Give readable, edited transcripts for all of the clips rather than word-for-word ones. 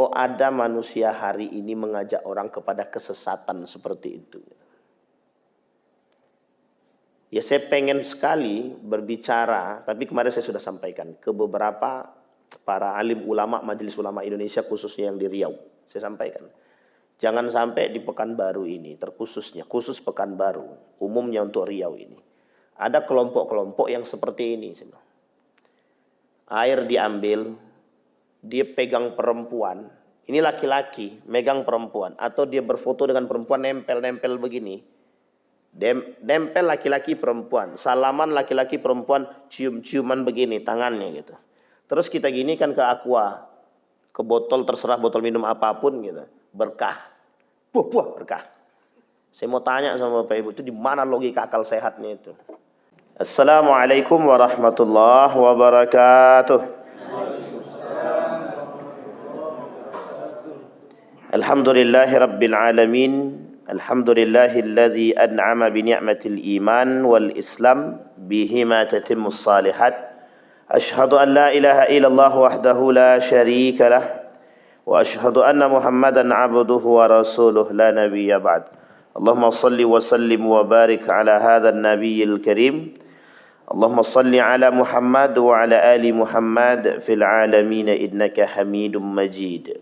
kok ada manusia hari ini mengajak orang kepada kesesatan seperti itu. Ya saya pengen sekali berbicara, tapi kemarin saya sudah sampaikan ke beberapa para alim ulama, Majelis Ulama Indonesia khususnya yang di Riau. Saya sampaikan, jangan sampai di Pekanbaru ini, khusus Pekanbaru, umumnya untuk Riau ini, ada kelompok-kelompok yang seperti ini. Air diambil, dia pegang perempuan, ini laki-laki megang perempuan, atau dia berfoto dengan perempuan nempel-nempel begini. Nempel laki-laki perempuan, salaman laki-laki perempuan, cium-ciuman begini tangannya gitu. Terus kita gini kan ke aqua, ke botol, terserah botol minum apapun gitu, berkah, buah berkah. Saya mau tanya sama Bapak Ibu, itu di mana logika akal sehatnya itu? Assalamualaikum warahmatullahi wabarakatuh. Alhamdulillahi rabbil alamin. Alhamdulillahilladzi an'ama bi ni'matil iman wal islam bihima tatimmus salihat. Ashhadu an la ilaha illallah wahdahu la syarika lah wa ashhadu anna Muhammadan 'abduhu wa rasuluh la nabiyya ba'd. Allahumma salli wa sallim wa barik ala hadzal nabiyyil karim. Allahumma salli ala Muhammad wa ala ali Muhammad fil alamin innaka Hamidum Majid.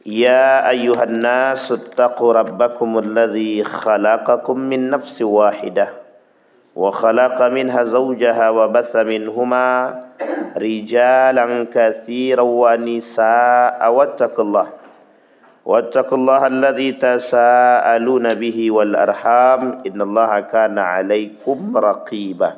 يا أيها الناس اتقوا ربكم الذي خلقكم من نفس واحدة وخلق منها زوجها وبث منهما رجالا كثيرا ونساء واتقوا الله الذي تساءلون به والأرحام إن الله كان عليكم رقيبا.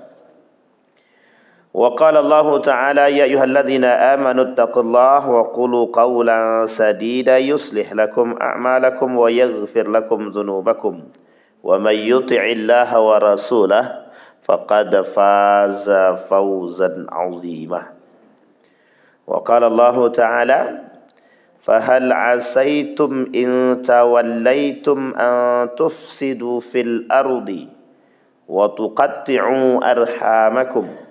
وقال الله تعالى يا أيها الذين آمنوا اتقوا الله وقولوا قولا سديدا يصلح لكم أعمالكم ويغفر لكم ذنوبكم ومن يطع الله ورسوله فقد فاز فوزا عظيما. وقال الله تعالى فهل عسيتم إن توليتم أن تفسدوا في الأرض وتقطعوا أرحامكم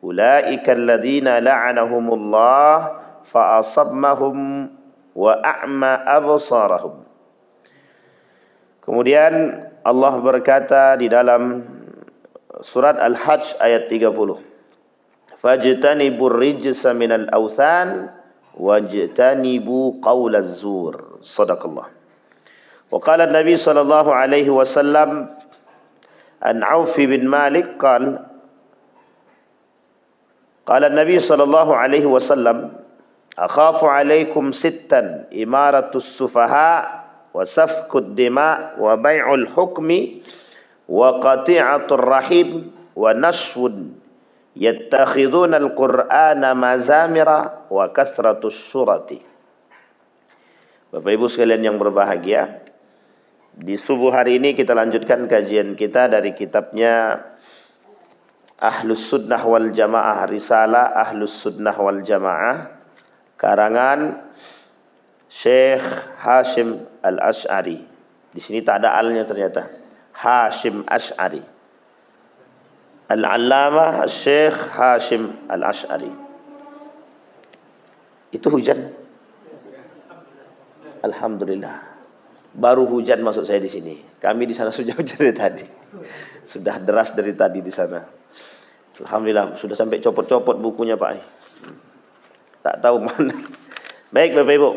Ulaika alladzina la'anahumullah fa'asammahum wa a'ma absarahum. Kemudian Allah berkata di dalam surat Al-Hajj ayat 30. Fajtanibur rijsa minal awthan wajtanibu qaulaz zur. Shadaqallah. Wa qala Nabi sallallahu alaihi wasallam an Auf bin Malik قال النبي صلى الله عليه وسلم أخاف عليكم ستا إمارة السفهاء وسفك الدماء وبيع الحكم وقطيعة الرحم ونشو يتخذون القرآن مزامر وكثرة الشرط. Bapak Ibu sekalian yang berbahagia, di subuh hari ini kita lanjutkan kajian kita dari kitabnya Ahlus Sunnah wal Jamaah, Risalah Ahlus Sunnah wal Jamaah, karangan Syekh Hashim Al-Ash'ari. Di sini tak ada alnya ternyata. Hashim Ash'ari. Al-Allamah Syekh Hashim Al-Ash'ari. Itu hujan? Alhamdulillah. Baru hujan masuk saya di sini. Kami di sana sudah hujan dari tadi. Sudah deras dari tadi di sana. Alhamdulillah sudah sampai copot-copot bukunya Pak. Tak tahu mana. Baik Bapak Ibu.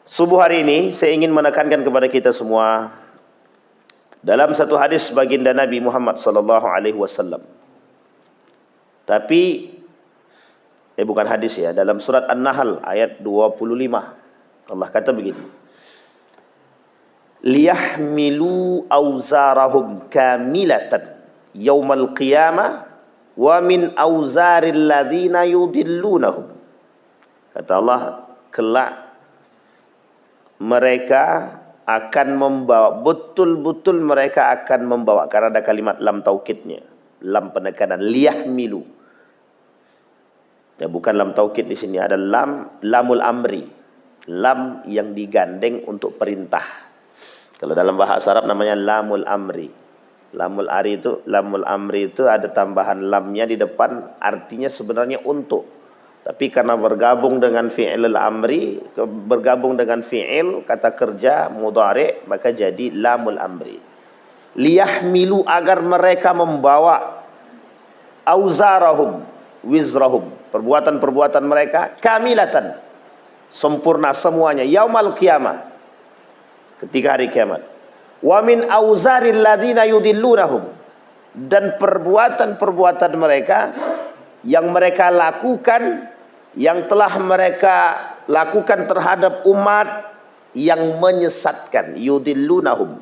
Subuh hari ini saya ingin menekankan kepada kita semua dalam satu hadis baginda Nabi Muhammad sallallahu alaihi wasallam. Tapi bukan hadis ya, dalam surat An-Nahl ayat 25. Allah kata begini. Liyahmilu auzarahum kamilatan yaumal qiyamah wa min auzaril ladzina yudillunahum. Kata Allah, kelak mereka akan membawa, betul-betul mereka akan membawa, karena ada kalimat lam taukidnya, lam penekanan, liyahmilu. Ya, bukan lam taukid di sini, ada lamul amri, lam yang digandeng untuk perintah. Kalau dalam bahasa Arab namanya lamul amri. Lamul amri itu ada tambahan lamnya di depan, artinya sebenarnya untuk. Tapi karena bergabung dengan fi'il amri, bergabung dengan fi'il kata kerja mudhari', maka jadi lamul amri. Liyahmilu, agar mereka membawa auzarahum, wizrahum, perbuatan-perbuatan mereka kamilatan, sempurna semuanya, yaumal qiyamah, ketika hari kiamat. Wa min auzaril ladzina yudillunahum, dan perbuatan-perbuatan mereka yang mereka lakukan, yang telah mereka lakukan terhadap umat yang menyesatkan, yudillunahum,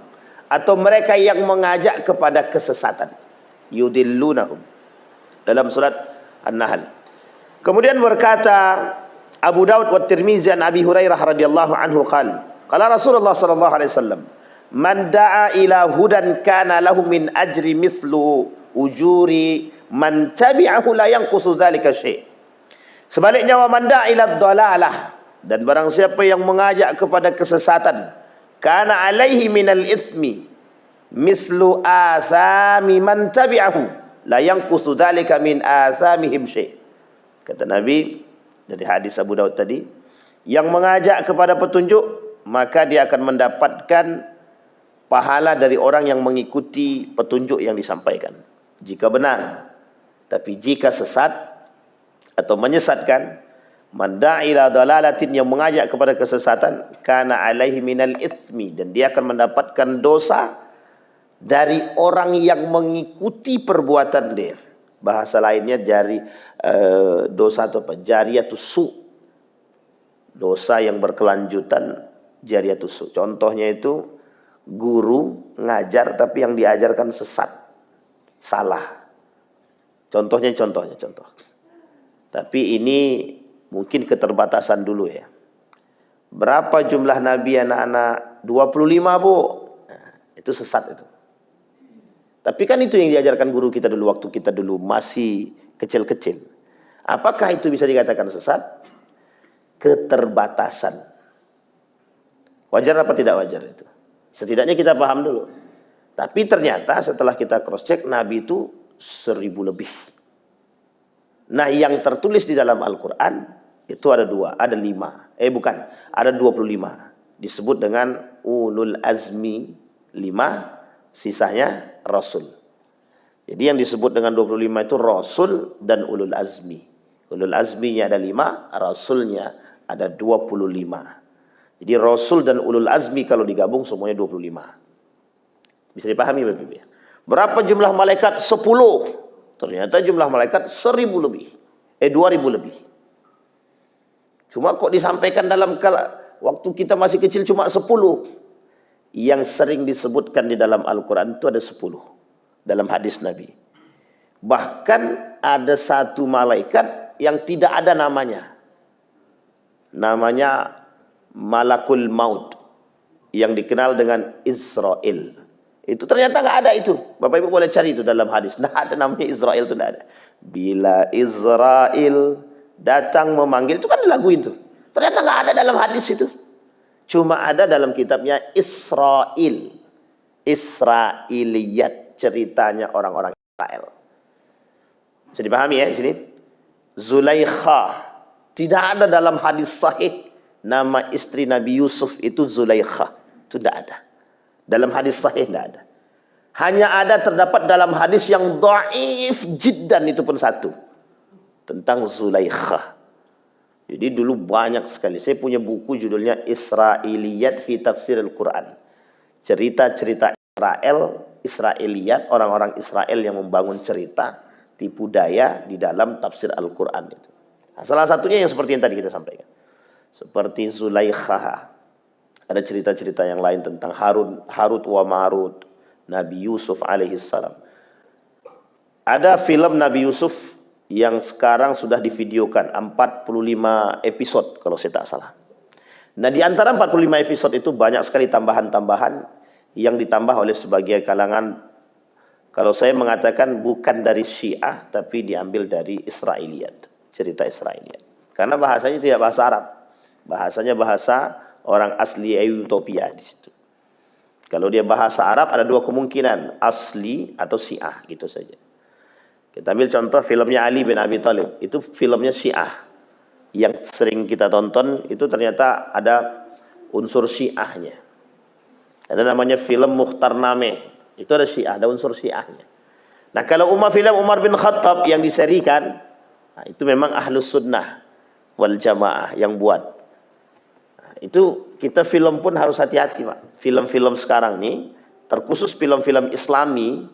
atau mereka yang mengajak kepada kesesatan, yudillunahum, dalam surat An-Nahl. Kemudian berkata Abu Daud wa Tirmizi an Abi Hurairah radhiyallahu anhu qala Rasulullah sallallahu alaihi wasallam, man da'a ila hudan kana lahu min ajri mithlu ujuri man tabi'ahu la yanqusu dzalika syai'. Sebaliknya, wa man da'a ila dhalalah, dan barang siapa yang mengajak kepada kesesatan, kana alaihi minal itsmi mithlu athami man tabi'ahu la yanqusu dzalika min athamihim syai'. Kata Nabi dari hadis Abu Daud tadi, yang mengajak kepada petunjuk, maka dia akan mendapatkan pahala dari orang yang mengikuti petunjuk yang disampaikan, jika benar. Tapi jika sesat atau menyesatkan, man da'a ila dalalatin, yang mengajak kepada kesesatan, kana alaihi minal itsmi, dan dia akan mendapatkan dosa dari orang yang mengikuti perbuatan dia. Bahasa lainnya dosa atau apa? Jariyatus su, dosa yang berkelanjutan, jariyatus su. Contohnya itu guru ngajar tapi yang diajarkan sesat, salah. Contoh. Tapi ini mungkin keterbatasan dulu ya. Berapa jumlah nabi anak-anak? 25, Bu. Nah, itu sesat itu. Tapi kan itu yang diajarkan guru kita dulu, waktu kita dulu masih kecil-kecil. Apakah itu bisa dikatakan sesat? Keterbatasan. Wajar apa tidak wajar itu? Setidaknya kita paham dulu. Tapi ternyata setelah kita cross check, nabi itu 1000 lebih. Nah, yang tertulis di dalam Al-Quran itu ada 5. Ada 25. Disebut dengan ulul azmi 5, sisanya rasul. Jadi yang disebut dengan 25 itu rasul dan ulul azmi. Ulul azminya ada 5, rasulnya ada 25. Jadi rasul dan ulul azmi kalau digabung semuanya 25. Bisa dipahami Bapak Ibu? Berapa jumlah malaikat? 10. Ternyata jumlah malaikat 1000 lebih. 2000 lebih. Cuma kok disampaikan dalam waktu kita masih kecil cuma 10. Yang sering disebutkan di dalam Al-Quran itu ada 10. Dalam hadis Nabi. Bahkan ada satu malaikat yang tidak ada namanya. Namanya Malakul Maut. Yang dikenal dengan Israel. Itu ternyata nggak ada itu. Bapak Ibu boleh cari itu dalam hadis. Nggak ada namanya Israel, itu nggak ada. Bila Israel datang memanggil, itu kan lagu itu. Ternyata nggak ada dalam hadis itu. Cuma ada dalam kitabnya Israel. Israiliyat, ceritanya orang-orang Israel. Bisa dipahami ya di sini? Zulaikha. Tidak ada dalam hadis sahih nama istri Nabi Yusuf itu Zulaikha. Itu tidak ada. Dalam hadis sahih tidak ada. Hanya ada terdapat dalam hadis yang dhaif jiddan, itu pun satu. Tentang Zulaikha. Jadi dulu banyak sekali. Saya punya buku judulnya Israiliyat fi Tafsir Al-Quran. Cerita-cerita Israiliyat, orang-orang Israel yang membangun cerita, tipu daya di dalam tafsir Al-Quran itu. Nah, salah satunya yang seperti yang tadi kita sampaikan. Seperti Zulaikha. Ada cerita-cerita yang lain tentang Harut wa Marut, Nabi Yusuf alaihissalam. Ada film Nabi Yusuf yang sekarang sudah divideokan 45 episode kalau saya tak salah. Nah, di antara 45 episode itu banyak sekali tambahan-tambahan yang ditambah oleh sebagian kalangan. Kalau saya mengatakan bukan dari Syiah, tapi diambil dari Israiliyat, cerita Israiliyat. Karena bahasanya tidak bahasa Arab, bahasanya bahasa orang asli Ethiopia di situ. Kalau dia bahasa Arab ada 2 kemungkinan, asli atau Syiah, gitu saja. Kita ambil contoh filmnya Ali bin Abi Thalib, itu filmnya Syiah. yang sering kita tonton itu ternyata ada unsur syiahnya. Ada namanya film Mukhtar Nameh, itu ada syiah, ada unsur syiahnya. Nah kalau film Umar bin Khattab yang diserikan, nah, itu memang ahlus sunnah wal jamaah yang buat. Nah, itu kita film pun harus hati-hati Pak. Film-film sekarang nih, terkhusus film-film Islami,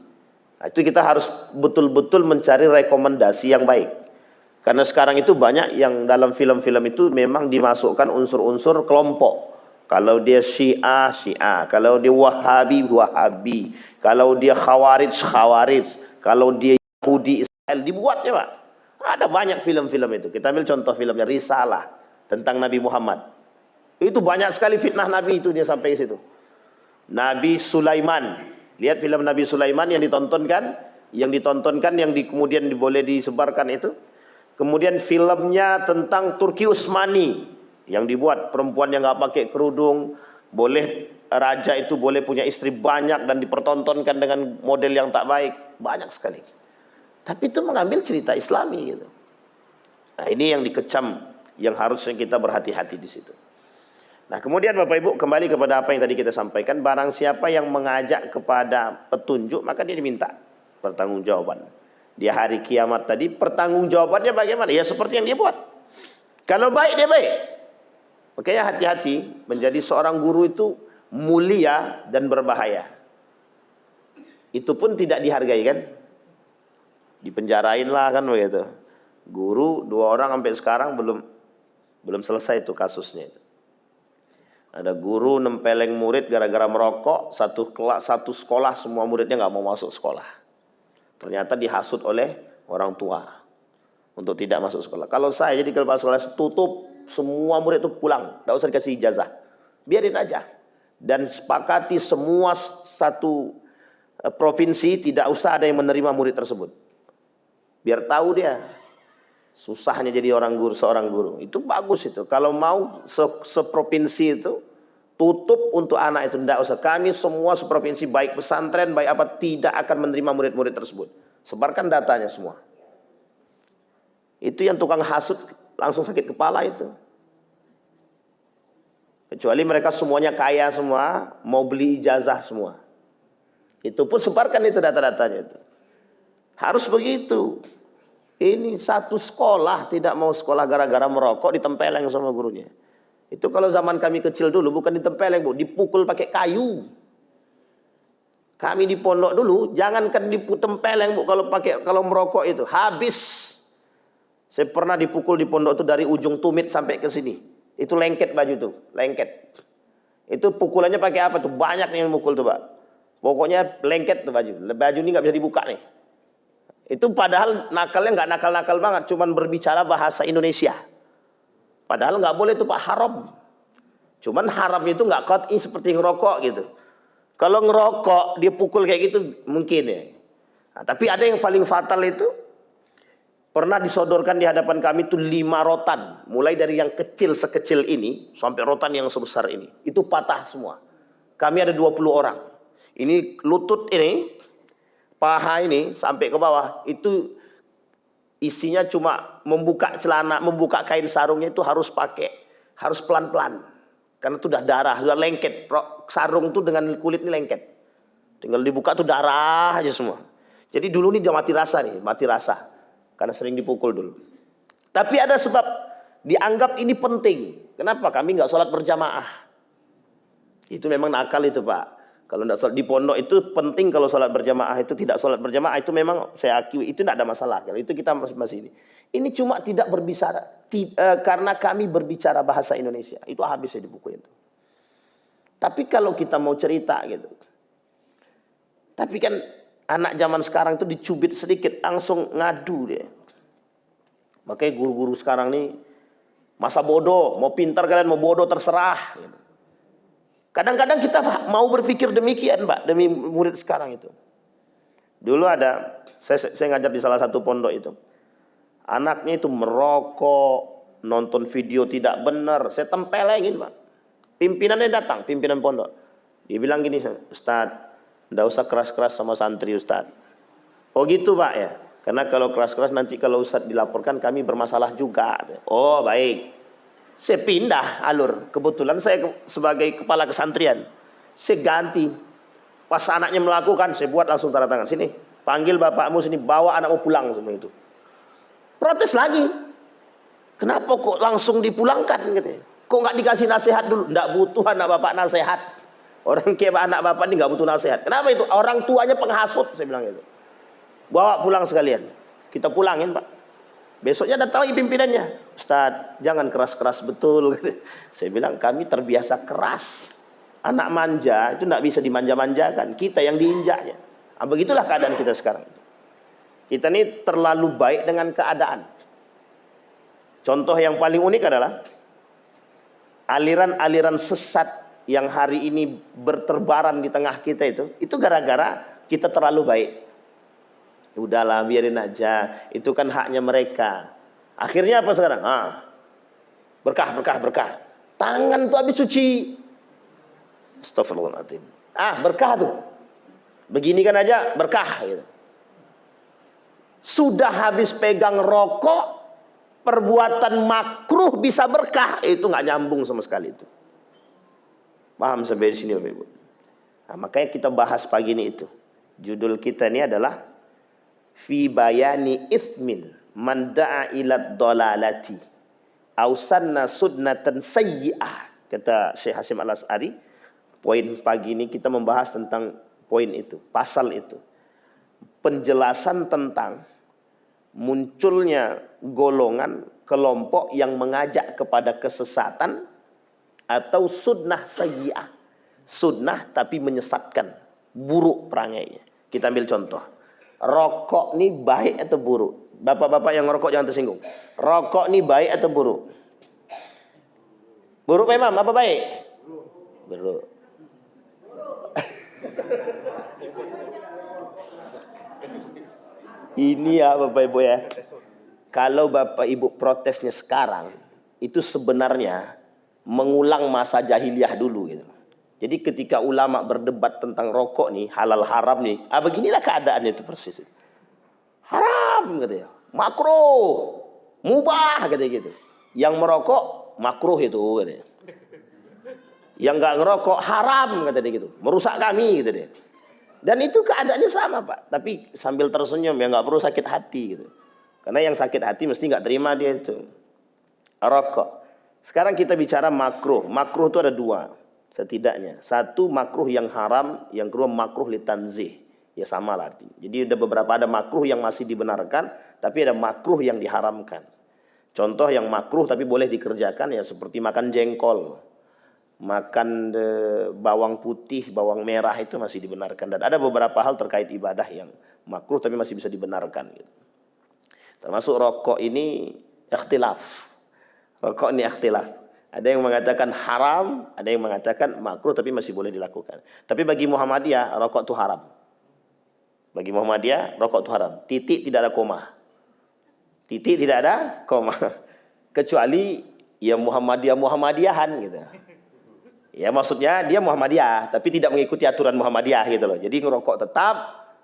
nah, itu kita harus betul-betul mencari rekomendasi yang baik. Karena sekarang itu banyak yang dalam film-film itu memang dimasukkan unsur-unsur kelompok. Kalau dia Syiah, Syiah. Kalau dia Wahabi, Wahabi. Kalau dia Khawarij, Khawarij. Kalau dia Yahudi, Israel. Dibuatnya Pak. Ada banyak film-film itu. Kita ambil contoh filmnya Risalah tentang Nabi Muhammad. Itu banyak sekali fitnah Nabi itu dia sampai ke situ. Nabi Sulaiman. Lihat film Nabi Sulaiman yang ditontonkan. Yang kemudian boleh disebarkan itu. Kemudian filmnya tentang Turki Utsmani yang dibuat perempuan yang nggak pakai kerudung, boleh raja itu boleh punya istri banyak dan dipertontonkan dengan model yang tak baik, banyak sekali. Tapi itu mengambil cerita Islami gitu. Nah ini yang dikecam, yang harusnya kita berhati-hati di situ. Nah kemudian Bapak Ibu kembali kepada apa yang tadi kita sampaikan, barang siapa yang mengajak kepada petunjuk maka dia diminta pertanggungjawaban. Di hari kiamat tadi pertanggungjawabannya bagaimana? Ya seperti yang dia buat. Kalau baik dia baik. Makanya hati-hati, menjadi seorang guru itu mulia dan berbahaya. Itu pun tidak dihargai kan? Dipenjarain lah kan begitu. Guru 2 orang sampai sekarang belum selesai itu kasusnya itu. Ada guru nempeleng murid gara-gara merokok, satu sekolah semua muridnya nggak mau masuk sekolah. Ternyata dihasut oleh orang tua untuk tidak masuk sekolah. Kalau saya jadi kepala sekolah tutup, semua murid itu pulang, tidak usah dikasih ijazah, biarin aja. Dan sepakati semua satu provinsi tidak usah ada yang menerima murid tersebut. Biar tahu dia susahnya jadi seorang guru. Itu bagus itu. Kalau mau seprovinsi itu tutup untuk anak itu, tidak usah. Kami semua seprovinsi baik pesantren baik apa tidak akan menerima murid-murid tersebut. Sebarkan datanya semua. Itu yang tukang hasut langsung sakit kepala itu. Kecuali mereka semuanya kaya semua, mau beli ijazah semua. Itu pun sebarkan itu data-datanya itu. Harus begitu. Ini satu sekolah tidak mau sekolah gara-gara merokok ditempeleng sama gurunya. Itu kalau zaman kami kecil dulu bukan ditempeleng Bu, dipukul pakai kayu. Kami di pondok dulu jangankan ditempeleng Bu, kalau merokok itu habis. Saya pernah dipukul di pondok itu dari ujung tumit sampai ke sini. Itu lengket baju tuh, lengket. Itu pukulannya pakai apa tuh? Banyak nih yang mukul tuh Pak. Pokoknya lengket tuh baju. Baju ini nggak bisa dibuka nih. Itu padahal nakalnya nggak nakal-nakal banget, cuman berbicara bahasa Indonesia. Padahal nggak boleh itu Pak, haram. Cuman haram itu nggak qat'i seperti ngerokok gitu. Kalau ngerokok dia pukul kayak gitu mungkin ya. Nah, tapi ada yang paling fatal itu pernah disodorkan di hadapan kami itu 5 rotan, mulai dari yang kecil sekecil ini sampai rotan yang sebesar ini. Itu patah semua. Kami ada 20 orang. Ini lutut ini, paha ini sampai ke bawah itu isinya cuma membuka celana, membuka kain sarungnya itu harus pelan-pelan. Karena itu udah darah, sudah lengket. Sarung itu dengan kulit ini lengket. Tinggal dibuka tuh darah aja semua. Jadi dulu ini dia mati rasa nih, mati rasa. Karena sering dipukul dulu. Tapi ada sebab dianggap ini penting. Kenapa? Kami nggak sholat berjamaah. Itu memang nakal itu Pak. Kalau tidak sholat di pondok itu penting, kalau sholat berjamaah itu tidak sholat berjamaah itu memang saya akui itu tidak ada masalah. Kalau itu kita masih ini. Ini cuma tidak berbicara karena kami berbicara bahasa Indonesia. Itu habis ya di buku itu. Tapi kalau kita mau cerita gitu. Tapi kan anak zaman sekarang itu dicubit sedikit langsung ngadu dia. Makanya guru-guru sekarang nih masa bodoh, mau pintar kalian mau bodoh terserah. Kadang-kadang kita mau berpikir demikian Pak, demi murid sekarang itu. Dulu ada, saya ngajar di salah satu pondok itu. Anaknya itu merokok, nonton video tidak benar, saya tempelengin Pak. Pimpinannya datang, pimpinan pondok. Dia bilang gini, Ustaz, enggak usah keras-keras sama santri Ustaz. Oh gitu Pak ya. Karena kalau keras-keras nanti kalau Ustadz dilaporkan kami bermasalah juga. Oh baik, saya pindah alur. Kebetulan saya sebagai kepala kesantrian, saya ganti. Pas anaknya melakukan, saya buat langsung tanda tangan. Sini, panggil bapakmu sini, bawa anakmu pulang semua itu. Protes lagi. Kenapa kok langsung dipulangkan? Gitu. Kok nggak dikasih nasihat dulu? Nggak butuh anak bapak nasihat. Orang kayak anak bapak ini nggak butuh nasihat. Kenapa itu? Orang tuanya penghasut, saya bilang itu. Bawa pulang sekalian. Kita pulangin pak. Besoknya datang lagi pimpinannya. Ustadz, jangan keras-keras betul. Saya bilang kami terbiasa keras. Anak manja itu nggak bisa dimanja-manjakan. Kita yang diinjaknya. Nah, begitulah keadaan kita sekarang. Kita ini terlalu baik dengan keadaan. Contoh yang paling unik adalah aliran-aliran sesat yang hari ini berterbaran di tengah kita itu gara-gara kita terlalu baik. Udahlah biarin aja, itu kan haknya mereka. Akhirnya apa sekarang? Berkah. Tangan tuh habis suci. Astagfirullahaladzim. Berkah tuh. Begini kan aja berkah gitu. Sudah habis pegang rokok, perbuatan makruh bisa berkah, itu nggak nyambung sama sekali itu. Paham sampai di sini Bapak Ibu? Nah, makanya kita bahas pagi ini itu. Judul kita ini adalah fi bayani ithmin man da'a ila dhalalati aw sanna sunnatan sayyi'ah. Kata Syekh Hasyim Al-Asy'ari, poin pagi ini kita membahas tentang poin itu, pasal itu. Penjelasan tentang munculnya golongan kelompok yang mengajak kepada kesesatan atau sunnah sayyi'ah. Sunnah tapi menyesatkan, buruk perangainya. Kita ambil contoh. Rokok ini baik atau buruk? Bapak-bapak yang ngerokok jangan tersinggung. Rokok ini baik atau buruk? Buruk Pak Imam, apa baik? Buruk. Ini ya Bapak Ibu ya. Kalau Bapak Ibu protesnya sekarang, itu sebenarnya mengulang masa jahiliyah dulu gitu. Jadi ketika ulama berdebat tentang rokok nih, halal haram nih, beginilah keadaannya itu persis. Haram gitu ya, makruh, mubah gitu. Yang merokok makruh itu gitu. Yang nggak ngerokok haram kata dia gitu, merusak kami gitu deh. Dan itu keadaannya sama Pak, tapi sambil tersenyum ya, nggak perlu sakit hati gitu. Karena yang sakit hati mesti nggak terima dia itu rokok. Sekarang kita bicara makruh. Makruh itu ada dua setidaknya. Satu makruh yang haram, yang kedua makruh litanzih. Ya sama lah artinya. Jadi ada makruh yang masih dibenarkan, tapi ada makruh yang diharamkan. Contoh yang makruh tapi boleh dikerjakan ya seperti makan jengkol, makan bawang putih, bawang merah itu masih dibenarkan. Dan ada beberapa hal terkait ibadah yang makruh tapi masih bisa dibenarkan gitu. Termasuk rokok ini ikhtilaf. Rokok ini ikhtilaf. Ada yang mengatakan haram, ada yang mengatakan makruh tapi masih boleh dilakukan. Tapi bagi Muhammadiyah rokok itu haram. Bagi Muhammadiyah rokok itu haram. Titik tidak ada koma. Titik tidak ada koma. Kecuali ya Muhammadiyahan gitu. Ya maksudnya dia Muhammadiyah tapi tidak mengikuti aturan Muhammadiyah gitu loh. Jadi ngerokok tetap,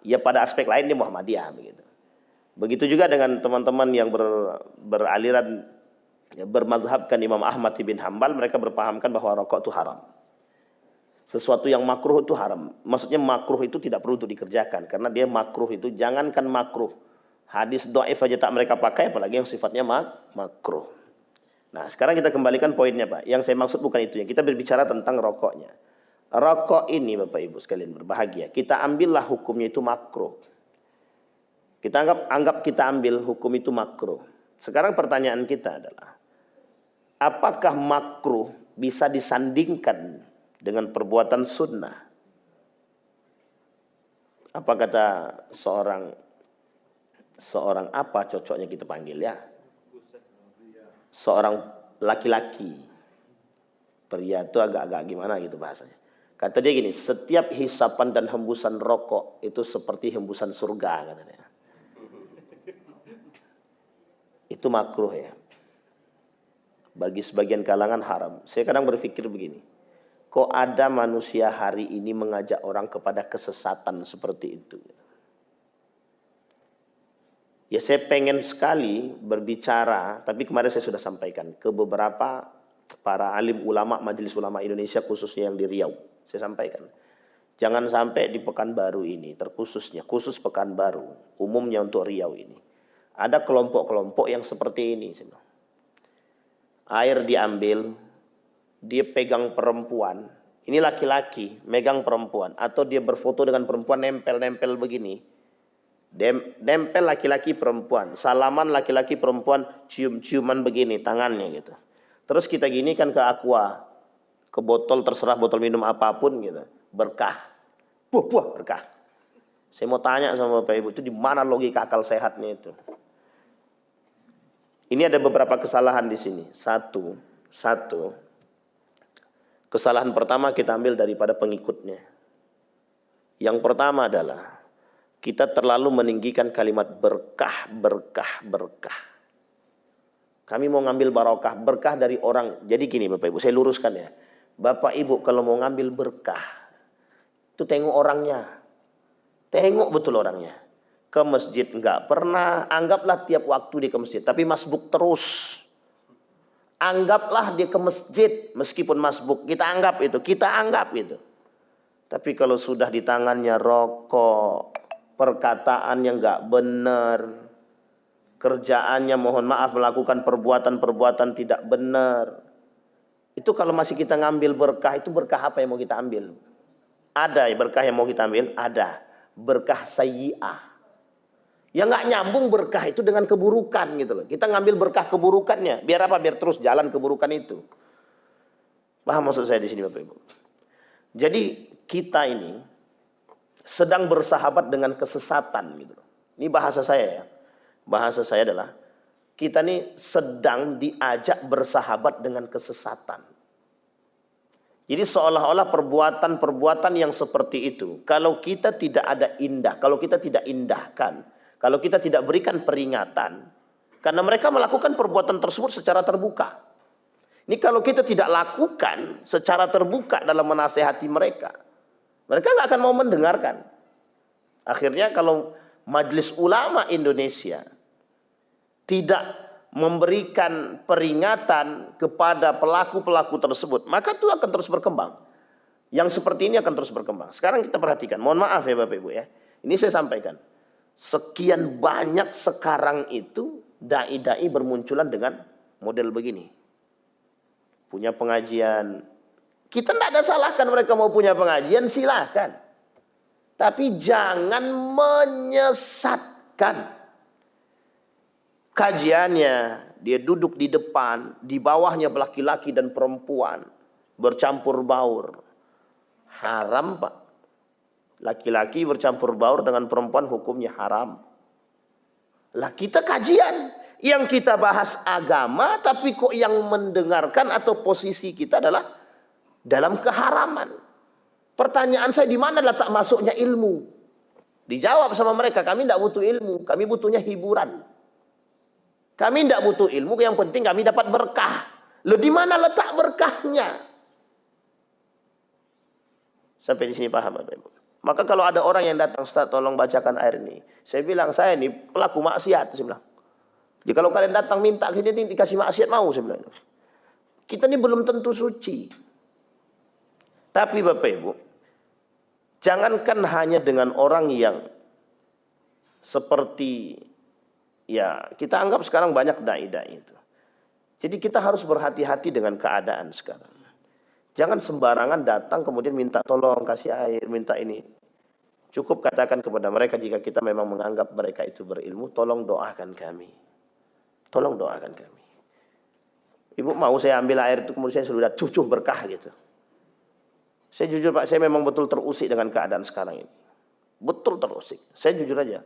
ya pada aspek lain dia Muhammadiyah begitu. Begitu juga dengan teman-teman yang beraliran bermazhabkan Imam Ahmad bin Hambal, mereka berpahamkan bahwa rokok itu haram. Sesuatu yang makruh itu haram. Maksudnya makruh itu tidak perlu untuk dikerjakan karena dia makruh itu, jangankan makruh, hadis dhaif aja tak mereka pakai, apalagi yang sifatnya makruh. Nah, sekarang kita kembalikan poinnya Pak. Yang saya maksud bukan itu, kita berbicara tentang rokoknya. Rokok ini Bapak Ibu sekalian berbahagia, kita ambillah hukumnya itu makruh. Kita anggap kita ambil hukum itu makruh. Sekarang pertanyaan kita adalah, apakah makruh bisa disandingkan dengan perbuatan sunnah? Apa kata seorang apa cocoknya kita panggil ya? Seorang laki-laki. Pria itu agak-agak gimana gitu bahasanya. Kata dia gini, setiap hisapan dan hembusan rokok itu seperti hembusan surga katanya. Itu makruh ya. Bagi sebagian kalangan haram. Saya kadang berpikir begini, kok ada manusia hari ini mengajak orang kepada kesesatan seperti itu? Ya saya pengen sekali berbicara, tapi kemarin saya sudah sampaikan ke beberapa para alim ulama, Majelis Ulama Indonesia khususnya yang di Riau. Saya sampaikan, jangan sampai di Pekanbaru ini, khusus Pekanbaru, umumnya untuk Riau ini, ada kelompok-kelompok yang seperti ini. Air diambil, dia pegang perempuan, ini laki-laki megang perempuan, atau dia berfoto dengan perempuan nempel-nempel begini. Nempel laki-laki perempuan, salaman laki-laki perempuan, cium-ciuman begini tangannya gitu. Terus kita gini kan ke aqua, ke botol, terserah botol minum apapun gitu, berkah, buah berkah. Saya mau tanya sama Bapak Ibu, itu di mana logika akal sehatnya itu? Ini ada beberapa kesalahan di sini. Satu, kesalahan pertama kita ambil daripada pengikutnya. Yang pertama adalah kita terlalu meninggikan kalimat berkah. Kami mau ngambil barokah, berkah dari orang. Jadi gini Bapak Ibu, saya luruskan ya. Bapak Ibu kalau mau ngambil berkah, itu tengok orangnya. Tengok betul orangnya. Ke masjid enggak pernah, anggaplah tiap waktu dia ke masjid, tapi masbuk terus. Anggaplah dia ke masjid, meskipun masbuk, kita anggap itu. Tapi kalau sudah di tangannya rokok, perkataannya enggak benar, kerjaannya mohon maaf melakukan perbuatan-perbuatan tidak benar, itu kalau masih kita ngambil berkah, itu berkah apa yang mau kita ambil? Ada berkah yang mau kita ambil? Ada. Berkah sayyi'ah. Ya nggak nyambung berkah itu dengan keburukan gitu loh. Kita ngambil berkah keburukannya. Biar apa? Biar terus jalan keburukan itu. Paham maksud saya di sini Bapak Ibu? Jadi kita ini sedang bersahabat dengan kesesatan gitu loh. Ini bahasa saya ya. Bahasa saya adalah kita ini sedang diajak bersahabat dengan kesesatan. Jadi seolah-olah perbuatan-perbuatan yang seperti itu, kalau kita tidak ada kalau kita tidak indahkan, kalau kita tidak berikan peringatan, karena mereka melakukan perbuatan tersebut secara terbuka. Ini kalau kita tidak lakukan secara terbuka dalam menasehati mereka nggak akan mau mendengarkan. Akhirnya kalau Majelis Ulama Indonesia tidak memberikan peringatan kepada pelaku-pelaku tersebut, maka itu akan terus berkembang. Yang seperti ini akan terus berkembang. Sekarang kita perhatikan, mohon maaf ya Bapak Ibu ya. Ini saya sampaikan. Sekian banyak sekarang itu dai-dai bermunculan dengan model begini. Punya pengajian. Kita tidak ada salahkan mereka mau punya pengajian, silahkan. Tapi jangan menyesatkan. Kajiannya, dia duduk di depan, di bawahnya laki-laki dan perempuan, bercampur baur. Haram Pak. Laki-laki bercampur baur dengan perempuan hukumnya haram. Lah kita kajian, yang kita bahas agama, tapi kok yang mendengarkan atau posisi kita adalah dalam keharaman. Pertanyaan saya, di mana letak masuknya ilmu? Dijawab sama mereka, kami tidak butuh ilmu, kami butuhnya hiburan. Kami tidak butuh ilmu, yang penting kami dapat berkah. Loh, di mana letak berkahnya? Sampai di sini paham Bapak Ibu? Maka kalau ada orang yang datang, Ustaz tolong bacakan air ini. Saya bilang, saya ini pelaku maksiat. Saya bilang, jadi kalau kalian datang minta gini dikasih maksiat, mau saya bilang. Kita ini belum tentu suci. Tapi Bapak Ibu, jangankan hanya dengan orang yang seperti, ya kita anggap sekarang banyak dai-dai itu. Jadi kita harus berhati-hati dengan keadaan sekarang. Jangan sembarangan datang kemudian minta tolong, kasih air, minta ini. Cukup katakan kepada mereka jika kita memang menganggap mereka itu berilmu, tolong doakan kami. Tolong doakan kami. Ibu mau saya ambil air itu kemudian saya sudah cucuh berkah gitu. Saya jujur Pak, saya memang betul terusik dengan keadaan sekarang ini. Betul terusik. Saya jujur aja.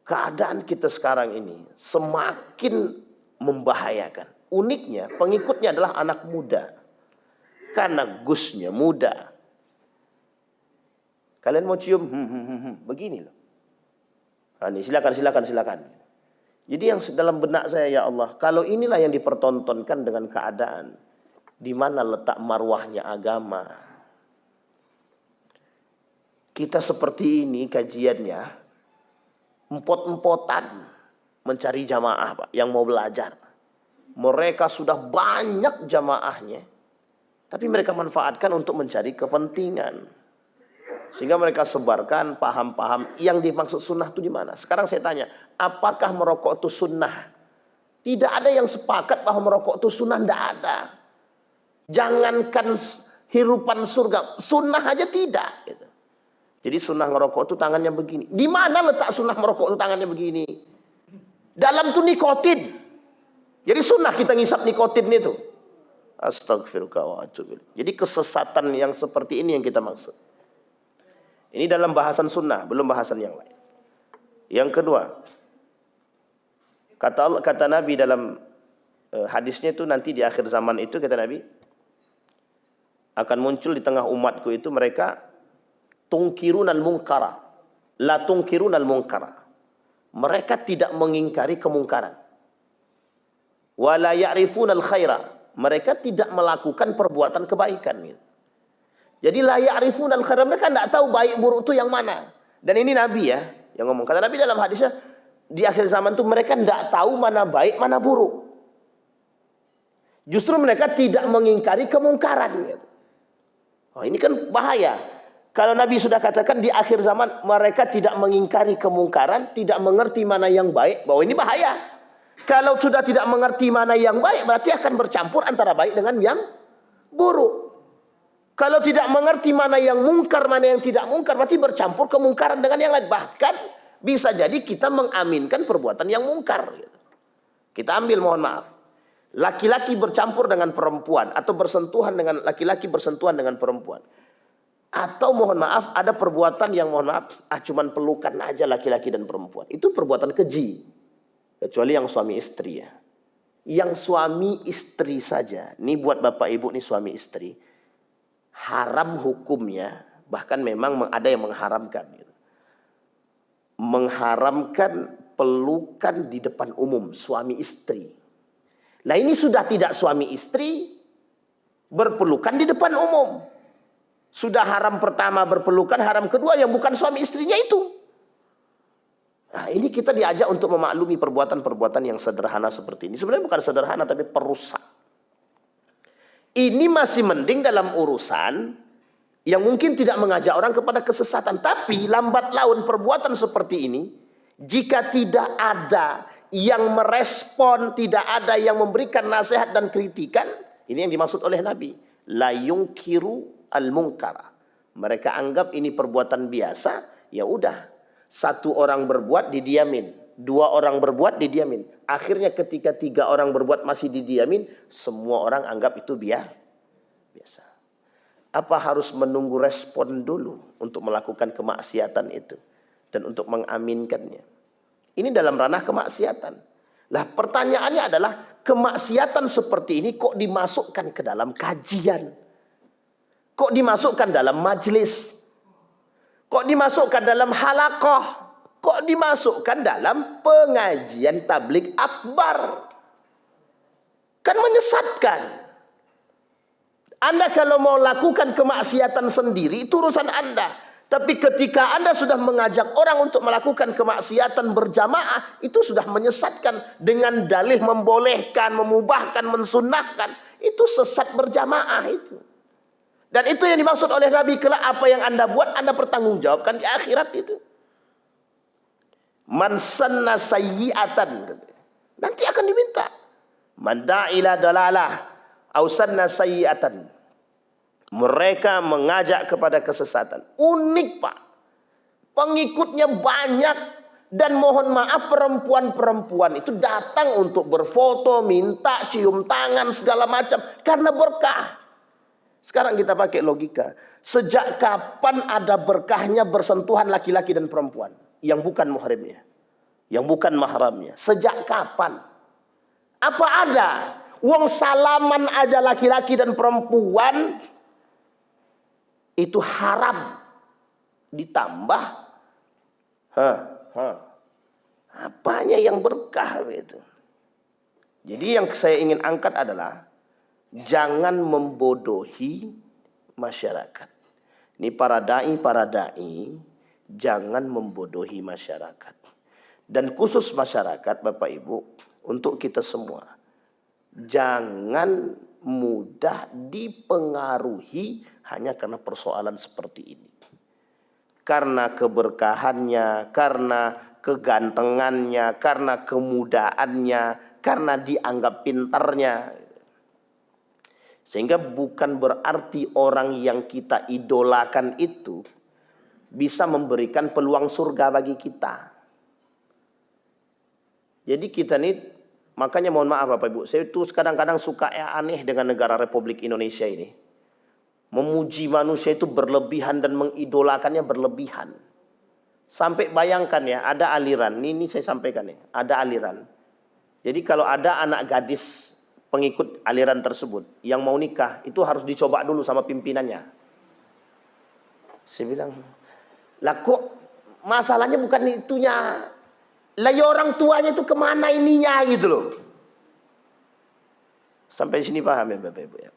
Keadaan kita sekarang ini semakin membahayakan. Uniknya pengikutnya adalah anak muda. Karena gusnya muda. Kalian mau cium? Begini loh. Nah, ini silakan. Jadi yang dalam benak saya, ya Allah, kalau inilah yang dipertontonkan dengan keadaan, di mana letak marwahnya agama? Kita seperti ini kajiannya, empot-empotan mencari jamaah, Pak, yang mau belajar. Mereka sudah banyak jamaahnya, tapi mereka manfaatkan untuk mencari kepentingan. Sehingga mereka sebarkan paham-paham yang dimaksud sunnah itu di mana. Sekarang saya tanya, apakah merokok itu sunnah? Tidak ada yang sepakat bahwa merokok itu sunnah, tidak ada. Jangankan hirupan surga, sunnah aja tidak. Jadi sunnah merokok itu tangannya begini. Di mana letak sunnah merokok itu tangannya begini? Dalam itu nikotin. Jadi sunnah kita ngisap nikotin itu. Astagfirullah wa atubu ilaih. Jadi kesesatan yang seperti ini yang kita maksud. Ini dalam bahasan sunnah, belum bahasan yang lain. Yang kedua, kata Nabi dalam hadisnya itu nanti di akhir zaman itu, kata Nabi, akan muncul di tengah umatku itu mereka tungkirunal munkara, la tungkirunal munkara. Mereka tidak mengingkari kemungkaran. Wala ya'rifunal khaira. Mereka tidak melakukan perbuatan kebaikan. Jadi la ya'rifunal khaira, mereka tidak tahu baik buruk itu yang mana. Dan ini Nabi ya yang ngomong. Kata Nabi dalam hadisnya, di akhir zaman itu mereka tidak tahu mana baik mana buruk. Justru mereka tidak mengingkari kemungkaran. Oh, ini kan bahaya. Kalau Nabi sudah katakan di akhir zaman mereka tidak mengingkari kemungkaran, tidak mengerti mana yang baik, bahwa ini bahaya. Kalau sudah tidak mengerti mana yang baik, berarti akan bercampur antara baik dengan yang buruk. Kalau tidak mengerti mana yang mungkar, mana yang tidak mungkar, berarti bercampur kemungkaran dengan yang lain. Bahkan bisa jadi kita mengaminkan perbuatan yang mungkar. Kita ambil, mohon maaf, laki-laki bercampur dengan perempuan, atau bersentuhan dengan laki-laki bersentuhan dengan perempuan. Atau mohon maaf, ada perbuatan yang mohon maaf, cuman pelukan aja laki-laki dan perempuan. Itu perbuatan keji. Kecuali yang suami istri ya. Yang suami istri saja. Ini buat bapak ibu nih suami istri. Haram hukumnya, bahkan memang ada yang mengharamkan. Mengharamkan pelukan di depan umum suami istri. Nah ini sudah tidak suami istri, berpelukan di depan umum. Sudah haram pertama berpelukan, haram kedua yang bukan suami istrinya itu. Nah ini kita diajak untuk memaklumi perbuatan-perbuatan yang sederhana seperti ini. Sebenarnya bukan sederhana tapi perusak. Ini masih mending dalam urusan yang mungkin tidak mengajak orang kepada kesesatan. Tapi lambat laun perbuatan seperti ini, jika tidak ada yang merespon, tidak ada yang memberikan nasihat dan kritikan, ini yang dimaksud oleh Nabi. La yungkiru al-munkara. Mereka anggap ini perbuatan biasa, ya udah. Satu orang berbuat didiamin, dua orang berbuat didiamin. Akhirnya ketika tiga orang berbuat masih didiamin, semua orang anggap itu biasa. Apa harus menunggu respon dulu untuk melakukan kemaksiatan itu dan untuk mengaminkannya? Ini dalam ranah kemaksiatan. Lah pertanyaannya adalah kemaksiatan seperti ini kok dimasukkan ke dalam kajian? Kok dimasukkan dalam majelis? Kok dimasukkan dalam halaqah? Kok dimasukkan dalam pengajian tabligh akbar? Kan menyesatkan. Anda kalau mau lakukan kemaksiatan sendiri, itu urusan Anda. Tapi ketika Anda sudah mengajak orang untuk melakukan kemaksiatan berjamaah, itu sudah menyesatkan dengan dalih membolehkan, memubahkan, mensunnahkan. Itu sesat berjamaah itu. Dan itu yang dimaksud oleh Nabi, kelak apa yang Anda buat, Anda pertanggungjawabkan di akhirat itu. Man sanna sayyi'atan, nanti akan diminta. Man da'ila dalalah au sanna sayyi'atan. Mereka mengajak kepada kesesatan. Unik Pak. Pengikutnya banyak. Dan mohon maaf perempuan-perempuan itu datang untuk berfoto, minta cium tangan segala macam. Karena berkah. Sekarang kita pakai logika. Sejak kapan ada berkahnya bersentuhan laki-laki dan perempuan? Yang bukan muhrimnya. Yang bukan mahramnya. Sejak kapan? Apa ada? Wong salaman aja laki-laki dan perempuan itu haram. Ditambah apanya yang berkah itu. Jadi yang saya ingin angkat adalah jangan membodohi masyarakat. Ini para dai jangan membodohi masyarakat. Dan khusus masyarakat, Bapak Ibu, untuk kita semua, jangan mudah dipengaruhi hanya karena persoalan seperti ini. Karena keberkahannya, karena kegantengannya, karena kemudaannya, karena dianggap pintarnya. Sehingga bukan berarti orang yang kita idolakan itu bisa memberikan peluang surga bagi kita. Jadi kita nih, makanya mohon maaf Bapak Ibu, saya tuh kadang-kadang suka aneh dengan negara Republik Indonesia ini. Memuji manusia itu berlebihan dan mengidolakannya berlebihan. Sampai bayangkan ya, ada aliran, ini saya sampaikan ya, ada aliran. Jadi kalau ada anak gadis pengikut aliran tersebut yang mau nikah, itu harus dicoba dulu sama pimpinannya. Saya bilang, lah kok masalahnya bukan itunya. Lah ya orang tuanya itu kemana ininya gitu loh. Sampai sini paham ya Bapak Ibu ya.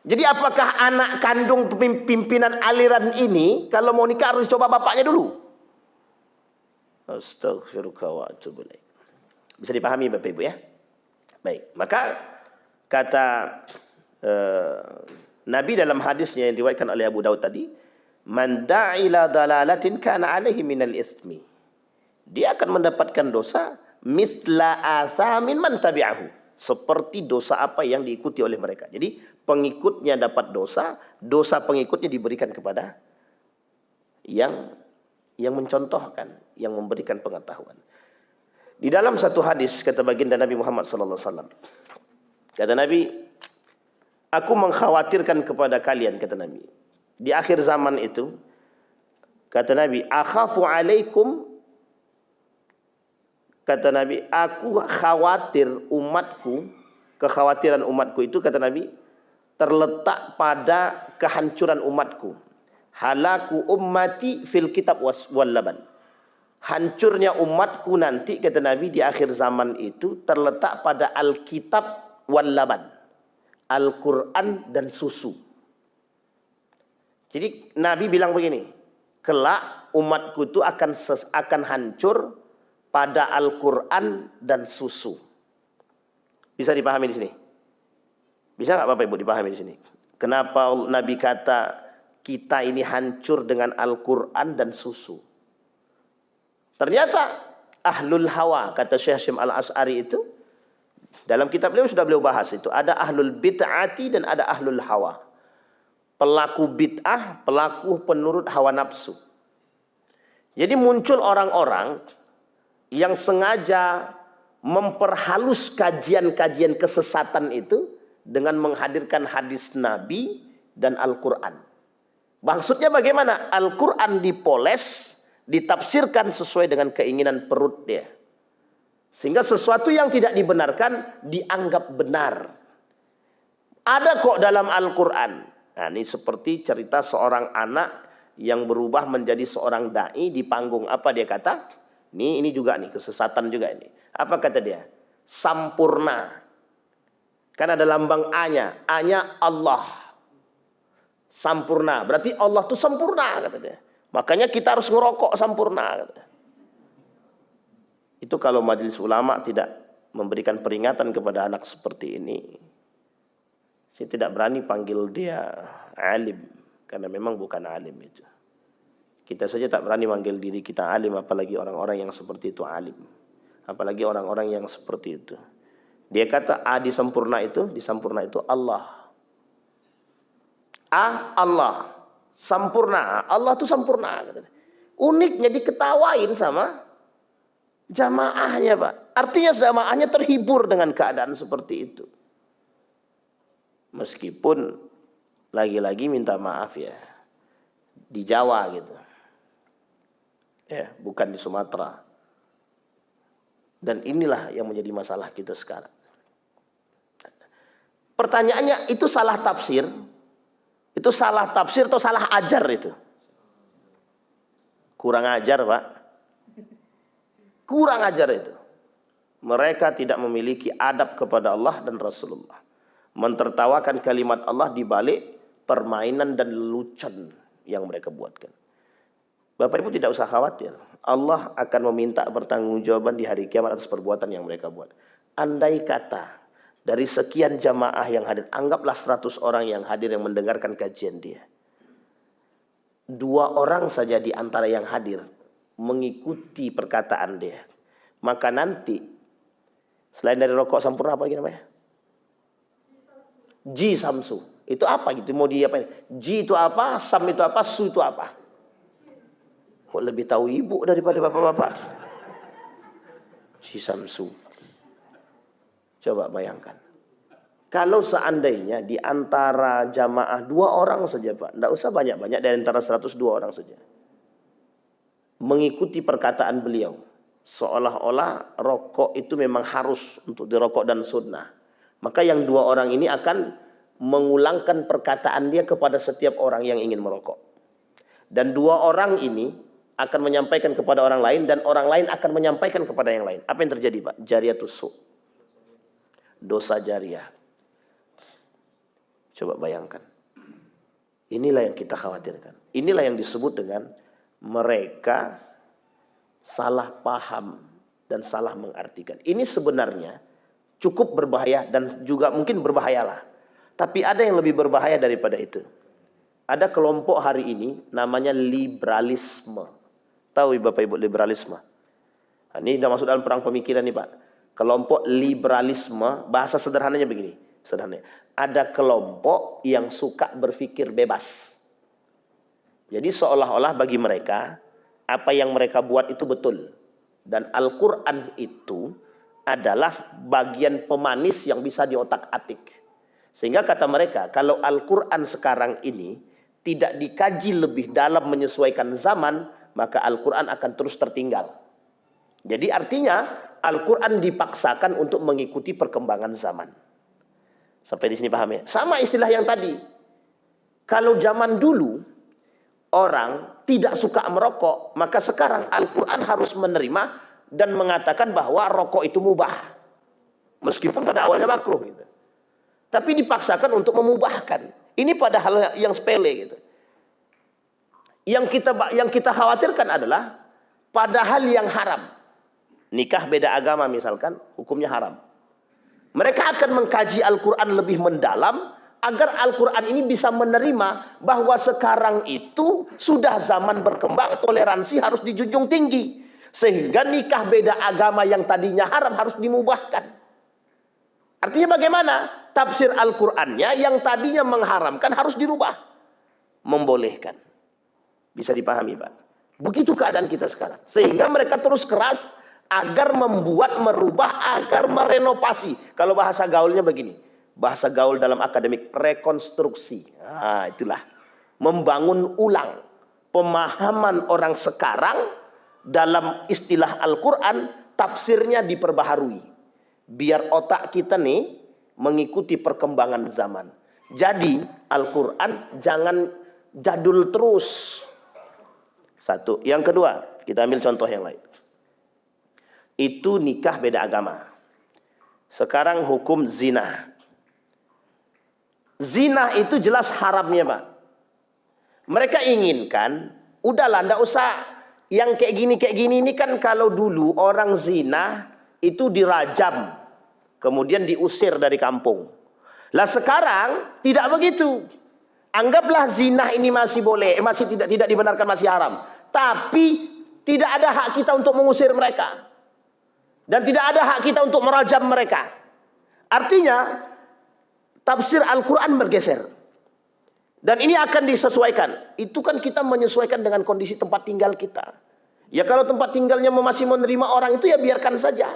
Jadi apakah anak kandung pimpinan aliran ini kalau mau nikah harus coba bapaknya dulu? Astaghfirullah wa atubu ilaih. Bisa dipahami Bapak Ibu ya? Baik, maka kata Nabi dalam hadisnya yang diriwayatkan oleh Abu Daud tadi, man da'ila dalalatin kana alaihi minal ismi. Dia akan mendapatkan dosa mithla athamin man tabi'ahu, seperti dosa apa yang diikuti oleh mereka. Jadi pengikutnya dapat dosa, dosa pengikutnya diberikan kepada yang mencontohkan, yang memberikan pengetahuan. Di dalam satu hadis kata baginda Nabi Muhammad sallallahu alaihi wasallam, kata Nabi, aku mengkhawatirkan kepada kalian, kata Nabi, di akhir zaman itu, kata Nabi, akhafu alaikum, kata Nabi, aku khawatir umatku, kekhawatiran umatku itu, kata Nabi, terletak pada kehancuran umatku. Halaku ummati fil kitab wal laban. Hancurnya umatku nanti, kata Nabi, di akhir zaman itu terletak pada Alkitab wal laban, Al-Quran dan susu. Jadi Nabi bilang begini, kelak umatku itu akan hancur pada Al-Quran dan susu. Bisa dipahami di sini? Bisa nggak Bapak Ibu dipahami di sini? Kenapa Nabi kata kita ini hancur dengan Al-Quran dan susu? Ternyata ahlul hawa, kata Syekh Hashim Al-Asy'ari itu, dalam kitab beliau sudah beliau bahas itu, ada ahlul bid'ati dan ada ahlul hawa. Pelaku bid'ah, pelaku penurut hawa nafsu. Jadi muncul orang-orang yang sengaja memperhalus kajian-kajian kesesatan itu dengan menghadirkan hadis Nabi dan Al-Quran. Maksudnya bagaimana? Al-Quran dipoles, ditafsirkan sesuai dengan keinginan perut dia. Sehingga sesuatu yang tidak dibenarkan dianggap benar. Ada kok dalam Al-Quran. Nah, ini seperti cerita seorang anak yang berubah menjadi seorang da'i di panggung. Apa dia kata? Ini juga nih, kesesatan juga ini. Apa kata dia? Sampurna. Kan ada lambang A-nya. A-nya Allah. Sampurna. Berarti Allah itu sempurna, kata dia. Makanya kita harus ngerokok sampurna, kata dia. Itu kalau majelis ulama tidak memberikan peringatan kepada anak seperti ini, saya tidak berani panggil dia alim. Karena memang bukan alim itu. Kita saja tak berani manggil diri kita alim, apalagi orang-orang yang seperti itu alim. Apalagi orang-orang yang seperti itu. Dia kata di sempurna itu Allah. Allah. Sempurna. Allah itu sempurna. Uniknya diketawain sama jamaahnya, Pak. Artinya jamaahnya terhibur dengan keadaan seperti itu. Meskipun lagi-lagi minta maaf ya, di Jawa gitu. Ya, bukan di Sumatera. Dan inilah yang menjadi masalah kita sekarang. Pertanyaannya, itu salah tafsir? Itu salah tafsir atau salah ajar itu? Kurang ajar, Pak. Kurang ajar itu. Mereka tidak memiliki adab kepada Allah dan Rasulullah. Mentertawakan kalimat Allah di balik permainan dan lelucon yang mereka buatkan. Bapak Ibu tidak usah khawatir. Allah akan meminta pertanggungjawaban di hari kiamat atas perbuatan yang mereka buat. Andai kata dari sekian jamaah yang hadir, anggaplah 100 orang yang hadir yang mendengarkan kajian dia. 2 orang saja di antara yang hadir mengikuti perkataan dia. Maka nanti selain dari rokok sampurna apa lagi namanya? Ji Samsu. Itu apa gitu? Mau di apa? Ji itu apa? Sam itu apa? Su itu apa? Kok lebih tahu ibu daripada bapak-bapak? Ji Samsu. Coba bayangkan. Kalau seandainya di antara jamaah 2 orang saja Pak. Tidak usah banyak-banyak, dari antara 102 orang saja. Mengikuti perkataan beliau. Seolah-olah rokok itu memang harus untuk dirokok dan sunnah. Maka yang 2 orang ini akan mengulangkan perkataan dia kepada setiap orang yang ingin merokok. Dan 2 orang ini akan menyampaikan kepada orang lain, dan orang lain akan menyampaikan kepada yang lain. Apa yang terjadi Pak? Jariyatus su'. Dosa jariah. Coba bayangkan. Inilah yang kita khawatirkan. Inilah yang disebut dengan mereka salah paham dan salah mengartikan. Ini sebenarnya cukup berbahaya dan juga mungkin berbahayalah. Tapi ada yang lebih berbahaya daripada itu. Ada kelompok hari ini namanya liberalisme. Tahu Bapak Ibu liberalisme? Nah, ini sudah masuk dalam perang pemikiran nih Pak. Kelompok liberalisme, bahasa sederhananya begini. Sederhananya. Ada kelompok yang suka berpikir bebas. Jadi seolah-olah bagi mereka, apa yang mereka buat itu betul. Dan Al-Quran itu adalah bagian pemanis yang bisa diotak-atik. Sehingga kata mereka, kalau Al-Quran sekarang ini tidak dikaji lebih dalam menyesuaikan zaman, maka Al-Quran akan terus tertinggal. Jadi artinya Al-Quran dipaksakan untuk mengikuti perkembangan zaman. Sampai di sini paham ya? Sama istilah yang tadi. Kalau zaman dulu orang tidak suka merokok, maka sekarang Al-Quran harus menerima dan mengatakan bahwa rokok itu mubah. Meskipun pada awalnya makruh gitu. Tapi dipaksakan untuk memubahkan. Ini padahal yang sepele gitu. Yang kita khawatirkan adalah padahal yang haram. Nikah beda agama misalkan, hukumnya haram. Mereka akan mengkaji Al-Quran lebih mendalam agar Al-Quran ini bisa menerima bahwa sekarang itu sudah zaman berkembang, toleransi harus dijunjung tinggi. Sehingga nikah beda agama yang tadinya haram harus dimubahkan. Artinya bagaimana? Tafsir Al-Qurannya yang tadinya mengharamkan harus dirubah. Membolehkan. Bisa dipahami Pak. Begitu keadaan kita sekarang. Sehingga mereka terus keras agar membuat, merubah, agar merenovasi. Kalau bahasa gaulnya begini. Bahasa gaul dalam akademik, rekonstruksi. Nah, itulah. Membangun ulang pemahaman orang sekarang dalam istilah Al-Quran, tafsirnya diperbaharui. Biar otak kita nih mengikuti perkembangan zaman. Jadi Al-Quran jangan jadul terus. Satu. Yang kedua, kita ambil contoh yang lain. Itu nikah beda agama. Sekarang hukum zina. Zina itu jelas haramnya Pak. Mereka inginkan, udahlah ndak usah yang kayak gini ini kan kalau dulu orang zina itu dirajam, kemudian diusir dari kampung. Lah sekarang tidak begitu. Anggaplah zina ini masih boleh, masih tidak dibenarkan, masih haram. Tapi tidak ada hak kita untuk mengusir mereka. Dan tidak ada hak kita untuk merajam mereka. Artinya tafsir Al-Quran bergeser. Dan ini akan disesuaikan. Itu kan kita menyesuaikan dengan kondisi tempat tinggal kita. Ya kalau tempat tinggalnya masih menerima orang itu ya biarkan saja.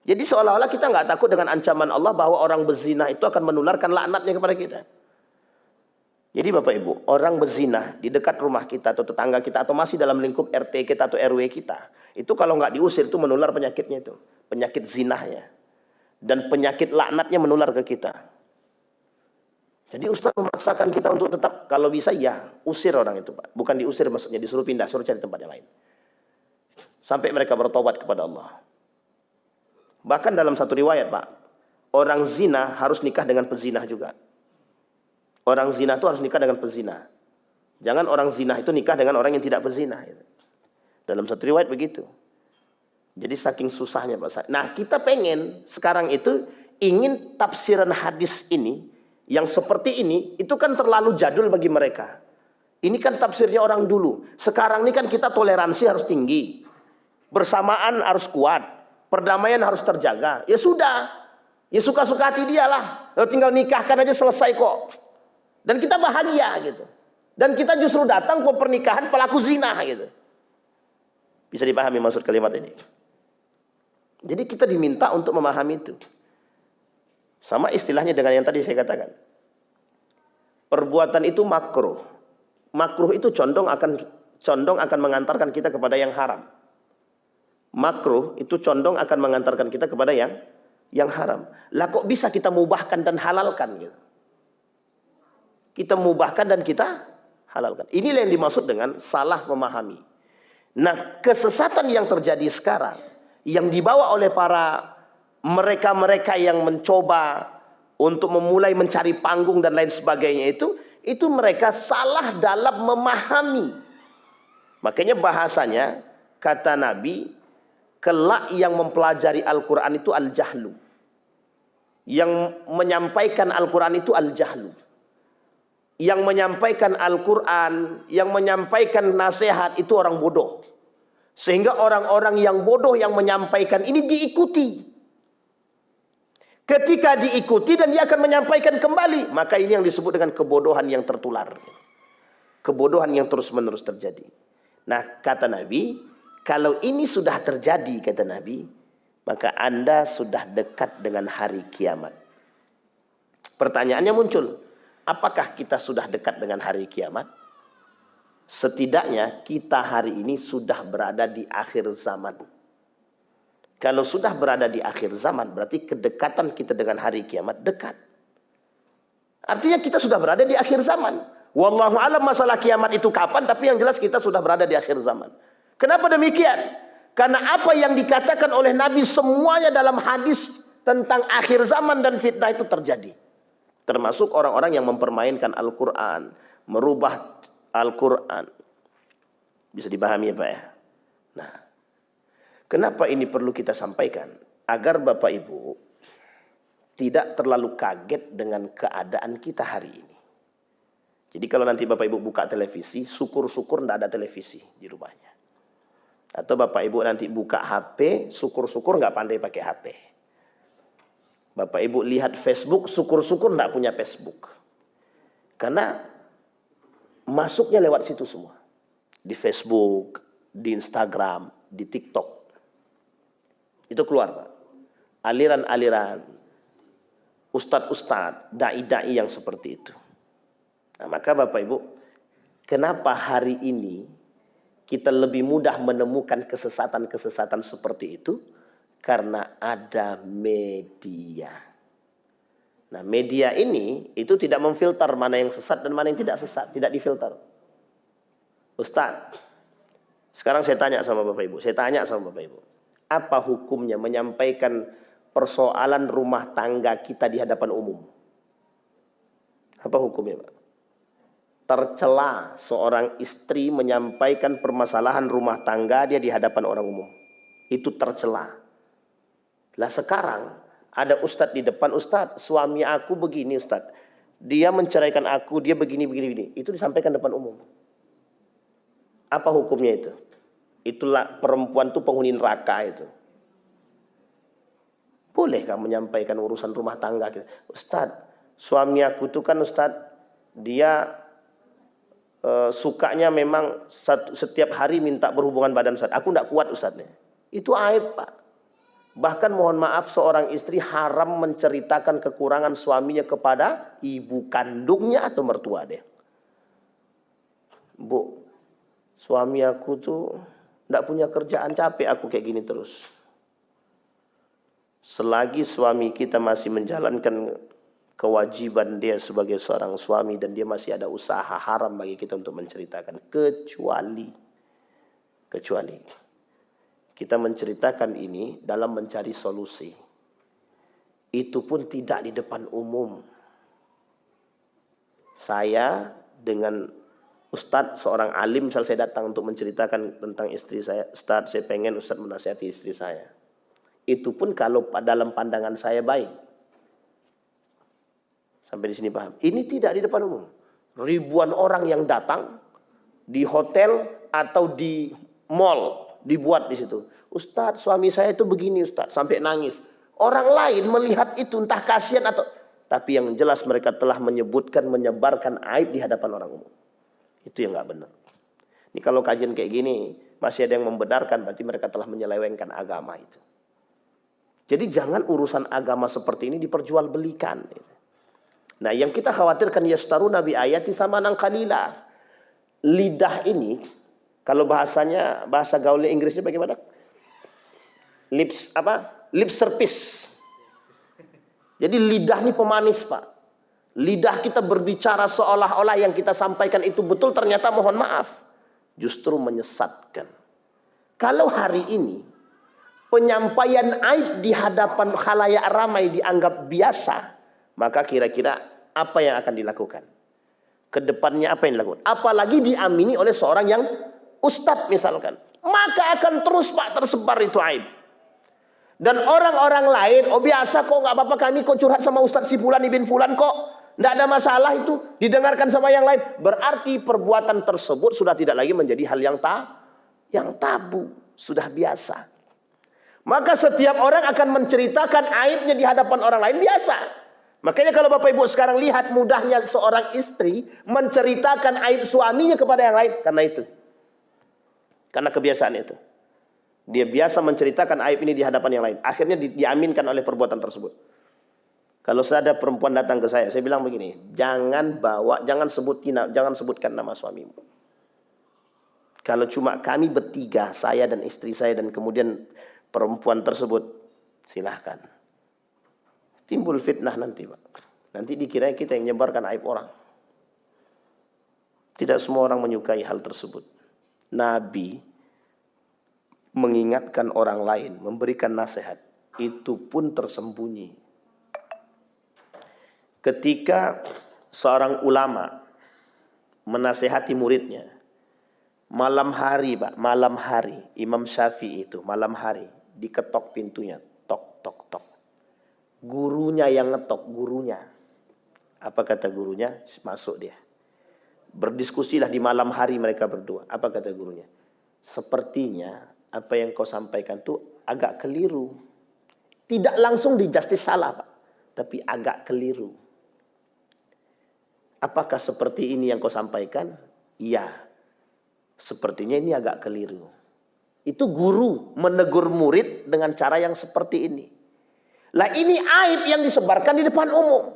Jadi seolah-olah kita nggak takut dengan ancaman Allah bahwa orang berzina itu akan menularkan laknatnya kepada kita. Jadi Bapak Ibu, orang berzina di dekat rumah kita atau tetangga kita atau masih dalam lingkup RT kita atau RW kita, itu kalau nggak diusir itu menular penyakitnya itu, penyakit zinahnya. Dan penyakit laknatnya menular ke kita. Jadi Ustaz memaksakan kita untuk tetap, kalau bisa ya usir orang itu Pak. Bukan diusir maksudnya, disuruh pindah, suruh cari tempat yang lain. Sampai mereka bertobat kepada Allah. Bahkan dalam satu riwayat Pak, orang zina harus nikah dengan pezina juga. Orang zina itu harus nikah dengan pezina. Jangan orang zina itu nikah dengan orang yang tidak berzina. Dalam satu riwayat begitu. Jadi saking susahnya Pak. Nah kita pengen sekarang itu ingin tafsiran hadis ini yang seperti ini itu kan terlalu jadul bagi mereka. Ini kan tafsirnya orang dulu. Sekarang ini kan kita toleransi harus tinggi, bersamaan harus kuat, perdamaian harus terjaga. Ya sudah, ya suka-suka hati dia lah. Tinggal nikahkan aja selesai kok. Dan kita bahagia gitu. Dan kita justru datang ke pernikahan pelaku zina gitu. Bisa dipahami maksud kalimat ini? Jadi kita diminta untuk memahami itu. Sama istilahnya dengan yang tadi saya katakan. Perbuatan itu makruh. Makruh itu condong akan mengantarkan kita kepada yang haram. Makruh itu condong akan mengantarkan kita kepada yang haram. Lah kok bisa kita mubahkan dan halalkan gitu? Kita mubahkan dan kita halalkan. Inilah yang dimaksud dengan salah memahami. Nah, kesesatan yang terjadi sekarang yang dibawa oleh para mereka-mereka yang mencoba untuk memulai mencari panggung dan lain sebagainya itu mereka salah dalam memahami. Makanya bahasanya kata Nabi, kelak yang mempelajari Al-Quran itu al-jahlu. Yang menyampaikan Al-Quran itu al-jahlu. Yang menyampaikan Al-Quran, yang menyampaikan nasihat itu orang bodoh. Sehingga orang-orang yang bodoh yang menyampaikan ini diikuti. Ketika diikuti dan dia akan menyampaikan kembali, maka ini yang disebut dengan kebodohan yang tertular. Kebodohan yang terus-menerus terjadi. Nah, kata Nabi, kalau ini sudah terjadi, kata Nabi, maka Anda sudah dekat dengan hari kiamat. Pertanyaannya muncul, apakah kita sudah dekat dengan hari kiamat? Setidaknya kita hari ini sudah berada di akhir zaman. Kalau sudah berada di akhir zaman, berarti kedekatan kita dengan hari kiamat dekat. Artinya kita sudah berada di akhir zaman. Wallahu alam masalah kiamat itu kapan, tapi yang jelas kita sudah berada di akhir zaman. Kenapa demikian? Karena apa yang dikatakan oleh Nabi semuanya dalam hadis tentang akhir zaman dan fitnah itu terjadi. Termasuk orang-orang yang mempermainkan Al-Quran, merubah Al-Quran. Bisa dipahami ya Pak ya? Nah, kenapa ini perlu kita sampaikan? Agar Bapak Ibu tidak terlalu kaget dengan keadaan kita hari ini. Jadi kalau nanti Bapak Ibu buka televisi, syukur-syukur tidak ada televisi di rumahnya. Atau Bapak Ibu nanti buka HP, syukur-syukur nggak pandai pakai HP. Bapak Ibu lihat Facebook, syukur-syukur nggak punya Facebook. Karena masuknya lewat situ semua. Di Facebook, di Instagram, di TikTok. Itu keluar Pak. Aliran-aliran, ustadz-ustadz, da'i-da'i yang seperti itu. Nah, maka Bapak Ibu, kenapa hari ini kita lebih mudah menemukan kesesatan-kesesatan seperti itu? Karena ada media. Nah, media ini itu tidak memfilter mana yang sesat dan mana yang tidak sesat, tidak difilter. Ustaz, sekarang saya tanya sama Bapak Ibu, apa hukumnya menyampaikan persoalan rumah tangga kita di hadapan umum? Apa hukumnya, Pak? Tercela seorang istri menyampaikan permasalahan rumah tangga dia di hadapan orang umum. Itu tercela. Lah sekarang ada ustadz di depan, ustadz suami aku begini ustadz, dia menceraikan aku, dia begini. Itu disampaikan depan umum. Apa hukumnya itu? Itulah perempuan itu penghuni neraka itu. Bolehkah menyampaikan urusan rumah tangga kita? Ustadz, suami aku itu kan ustadz, dia sukanya memang setiap hari minta berhubungan badan ustadz. Aku tidak kuat ustadznya. Itu aib Pak. Bahkan mohon maaf seorang istri haram menceritakan kekurangan suaminya kepada ibu kandungnya atau mertua dia. Bu, suami aku tuh tidak punya kerjaan, capek aku kayak gini terus. Selagi suami kita masih menjalankan kewajiban dia sebagai seorang suami dan dia masih ada usaha, haram bagi kita untuk menceritakan. Kecuali kita menceritakan ini dalam mencari solusi. Itu pun tidak di depan umum. Saya dengan Ustadz, seorang alim, misal saya datang untuk menceritakan tentang istri saya, Ustadz, saya pengen Ustadz menasihati istri saya. Itu pun kalau dalam pandangan saya baik. Sampai di sini paham? Ini tidak di depan umum. Ribuan orang yang datang di hotel atau di mall dibuat di situ. Ustadz, suami saya itu begini Ustadz, sampai nangis. Orang lain melihat itu entah kasihan atau, tapi yang jelas mereka telah menyebutkan, menyebarkan aib di hadapan orang umum. Itu yang nggak benar. Ini kalau kajian kayak gini masih ada yang membenarkan, berarti mereka telah menyelewengkan agama itu. Jadi jangan urusan agama seperti ini diperjualbelikan. Nah, yang kita khawatirkan yastaruna bi ayati samanan qalila. Lidah ini, kalau bahasanya, bahasa gaulnya Inggrisnya bagaimana? Lip service. Jadi lidah ini pemanis, Pak. Lidah kita berbicara seolah-olah yang kita sampaikan itu betul, ternyata mohon maaf, justru menyesatkan. Kalau hari ini penyampaian aib di hadapan khalayak ramai dianggap biasa, maka kira-kira apa yang akan dilakukan? Kedepannya apa yang dilakukan? Apalagi diamini oleh seorang yang ustadz misalkan, maka akan terus Pak tersebar itu aib. Dan orang-orang lain, oh biasa kok, nggak apa-apa, kami kok curhat sama Ustadz si Fulan ibn Fulan kok, nggak ada masalah itu, didengarkan sama yang lain. Berarti perbuatan tersebut sudah tidak lagi menjadi hal yang tabu, sudah biasa. Maka setiap orang akan menceritakan aibnya di hadapan orang lain biasa. Makanya kalau Bapak Ibu sekarang lihat mudahnya seorang istri menceritakan aib suaminya kepada yang lain, karena itu. Karena kebiasaan itu. Dia biasa menceritakan aib ini di hadapan yang lain. Akhirnya diaminkan oleh perbuatan tersebut. Kalau ada perempuan datang ke saya bilang begini, jangan sebutkan nama suamimu. Kalau cuma kami bertiga, saya dan istri saya dan kemudian perempuan tersebut, silahkan. Timbul fitnah nanti, Pak. Nanti dikira kita yang menyebarkan aib orang. Tidak semua orang menyukai hal tersebut. Nabi mengingatkan orang lain, memberikan nasihat, itu pun tersembunyi. Ketika seorang ulama menasehati muridnya, malam hari, Pak, malam hari, Imam Syafi'i itu malam hari diketok pintunya, tok tok tok. Gurunya yang ngetok, gurunya. Apa kata gurunya? Masuk dia. Berdiskusilah di malam hari mereka berdua. Apa kata gurunya? Sepertinya apa yang kau sampaikan itu agak keliru. Tidak langsung dijustis salah, Pak, tapi agak keliru. Apakah seperti ini yang kau sampaikan? Iya. Sepertinya ini agak keliru. Itu guru menegur murid dengan cara yang seperti ini. Lah ini aib yang disebarkan di depan umum.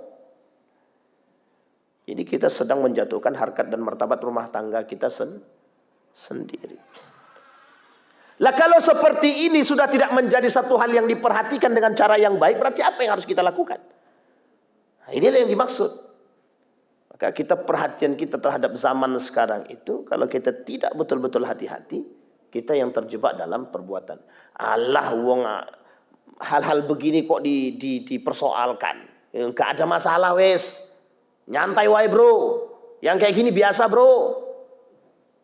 Jadi kita sedang menjatuhkan harkat dan martabat rumah tangga kita sendiri. Lah kalau seperti ini sudah tidak menjadi satu hal yang diperhatikan dengan cara yang baik, berarti apa yang harus kita lakukan? Nah, inilah yang dimaksud. Maka perhatian kita terhadap zaman sekarang itu, kalau kita tidak betul-betul hati-hati, kita yang terjebak dalam perbuatan. Allah, wong hal-hal begini kok dipersoalkan. Enggak ada masalah wes. Nyantai wae bro. Yang kayak gini biasa bro.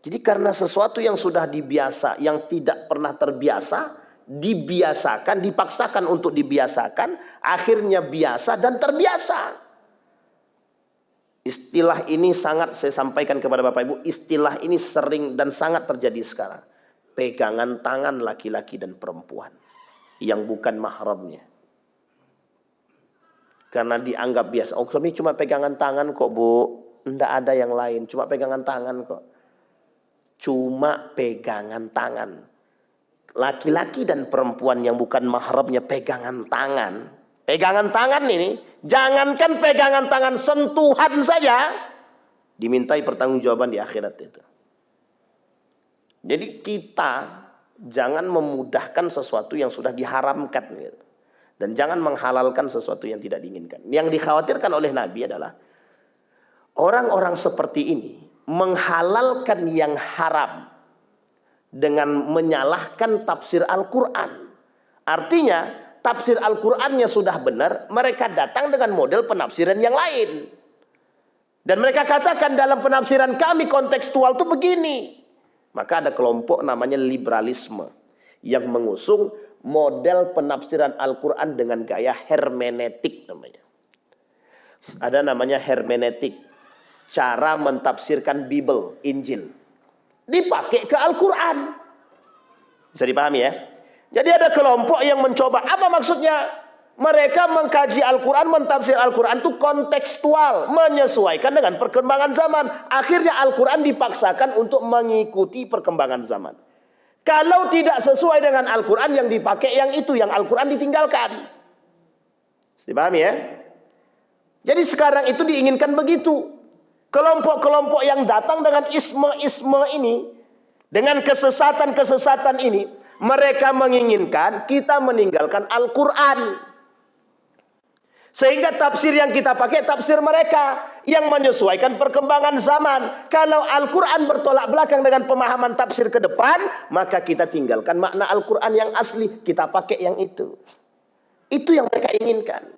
Jadi karena sesuatu yang sudah dibiasa, yang tidak pernah terbiasa, dibiasakan, dipaksakan untuk dibiasakan, akhirnya biasa dan terbiasa. Istilah ini sangat saya sampaikan kepada Bapak Ibu, istilah ini sering dan sangat terjadi sekarang. Pegangan tangan laki-laki dan perempuan yang bukan mahramnya. Karena dianggap biasa. Oh, kami cuma pegangan tangan kok, Bu. Enggak ada yang lain, cuma pegangan tangan kok. Cuma pegangan tangan. Laki-laki dan perempuan yang bukan mahramnya pegangan tangan. Pegangan tangan ini, jangankan pegangan tangan, sentuhan saja dimintai pertanggungjawaban di akhirat itu. Jadi kita jangan memudahkan sesuatu yang sudah diharamkan gitu. Dan jangan menghalalkan sesuatu yang tidak diinginkan. Yang dikhawatirkan oleh Nabi adalah orang-orang seperti ini menghalalkan yang haram dengan menyalahkan tafsir Al-Quran. Artinya tafsir Al-Qurannya sudah benar, mereka datang dengan model penafsiran yang lain. Dan mereka katakan dalam penafsiran kami kontekstual itu begini. Maka ada kelompok namanya liberalisme yang mengusung model penafsiran Al-Quran dengan gaya hermeneutik namanya. Ada namanya hermeneutik, cara mentafsirkan Bible, Injil, dipakai ke Al-Quran. Bisa dipahami ya? Jadi ada kelompok yang mencoba, apa maksudnya? Mereka mengkaji Al-Quran, mentafsir Al-Quran itu kontekstual, menyesuaikan dengan perkembangan zaman. Akhirnya Al-Quran dipaksakan untuk mengikuti perkembangan zaman. Kalau tidak sesuai dengan Al-Quran, yang dipakai yang itu, yang Al-Quran ditinggalkan. Dipahami ya? Jadi sekarang itu diinginkan begitu. Kelompok-kelompok yang datang dengan isme-isme ini, dengan kesesatan-kesesatan ini, mereka menginginkan kita meninggalkan Al-Quran. Sehingga tafsir yang kita pakai tafsir mereka yang menyesuaikan perkembangan zaman. Kalau Al-Quran bertolak belakang dengan pemahaman tafsir ke depan, maka kita tinggalkan makna Al-Quran yang asli, kita pakai yang itu. Itu yang mereka inginkan.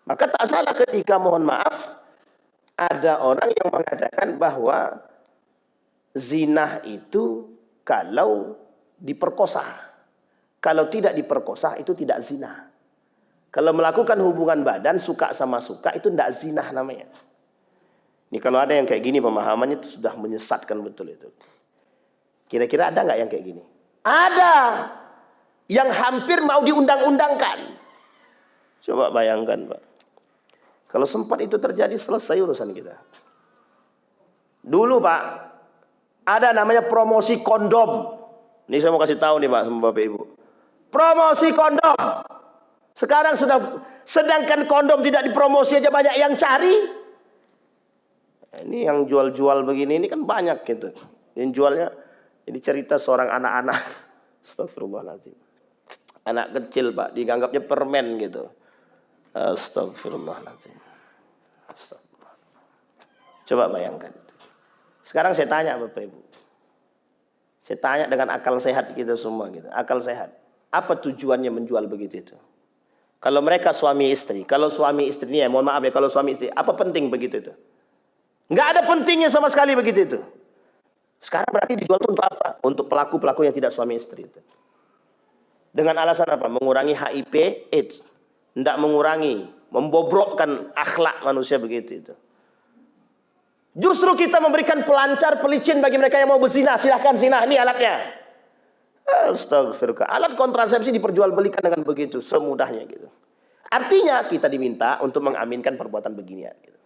Maka tak salah ketika, mohon maaf, ada orang yang mengatakan bahwa zina itu kalau diperkosa. Kalau tidak diperkosa itu tidak zina. Kalau melakukan hubungan badan suka sama suka itu tidak zina namanya. Ini kalau ada yang kayak gini pemahamannya itu sudah menyesatkan betul itu. Kira-kira ada nggak yang kayak gini? Ada. Yang hampir mau diundang-undangkan. Coba bayangkan Pak. Kalau sempat itu terjadi selesai urusan kita. Dulu Pak, ada namanya promosi kondom. Ini saya mau kasih tahu nih Pak sama Bapak Ibu. Promosi kondom. Sekarang sudah, sedangkan kondom tidak dipromosi aja banyak yang cari. Ini yang jual-jual begini ini kan banyak gitu. Yang jualnya, ini cerita seorang anak-anak. Astagfirullahaladzim. Anak kecil Pak, dianggapnya permen gitu. Astagfirullahaladzim. Coba bayangkan. Sekarang saya tanya Bapak Ibu. Saya tanya dengan akal sehat kita semua gitu. Akal sehat. Apa tujuannya menjual begitu itu? Kalau mereka suami istri, kalau suami istrinya, mohon maaf ya, kalau suami istri, apa penting begitu itu? Nggak ada pentingnya sama sekali begitu itu. Sekarang berarti dijual untuk apa? Untuk pelaku-pelaku yang tidak suami istri itu. Dengan alasan apa? Mengurangi HIV, AIDS. Tidak mengurangi, membobrokkan akhlak manusia begitu itu. Justru kita memberikan pelancar, pelicin bagi mereka yang mau berzina. Silahkan zina, ini alatnya. Astagfirullah. Alat kontrasepsi diperjualbelikan dengan begitu semudahnya gitu. Artinya kita diminta untuk mengaminkan perbuatan beginian gitu.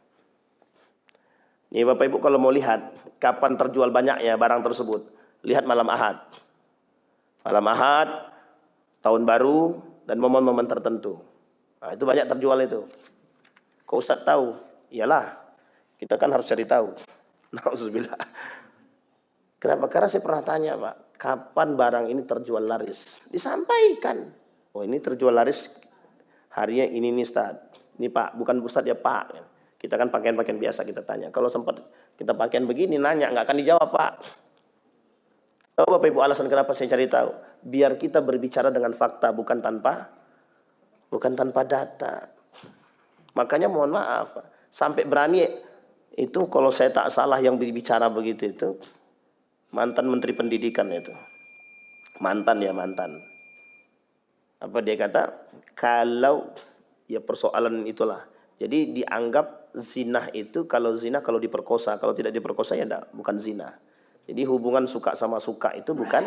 Nih Bapak Ibu kalau mau lihat kapan terjual banyaknya barang tersebut, lihat malam Ahad. Malam Ahad, tahun baru dan momen-momen tertentu. Nah, itu banyak terjual itu. Kok Ustaz tahu? Iyalah, kita kan harus cari tahu. Nauzubillah. Kenapa? Karena saya pernah tanya Pak, kapan barang ini terjual laris? Disampaikan. Oh ini terjual laris harinya ini nih Ustaz. Ini Pak, bukan Ustaz ya Pak. Kita kan pakaian-pakaian biasa kita tanya. Kalau sempat kita pakaian begini nanya, nggak akan dijawab Pak. Tahu Bapak Ibu alasan kenapa saya cari tahu? Biar kita berbicara dengan fakta, bukan tanpa data. Makanya mohon maaf, sampai berani itu kalau saya tak salah yang berbicara begitu itu. Mantan Menteri Pendidikan itu. Mantan. Apa dia kata? Kalau ya persoalan itulah. Jadi dianggap zina itu kalau diperkosa, kalau tidak diperkosa ya enggak, bukan zina. Jadi hubungan suka sama suka itu bukan.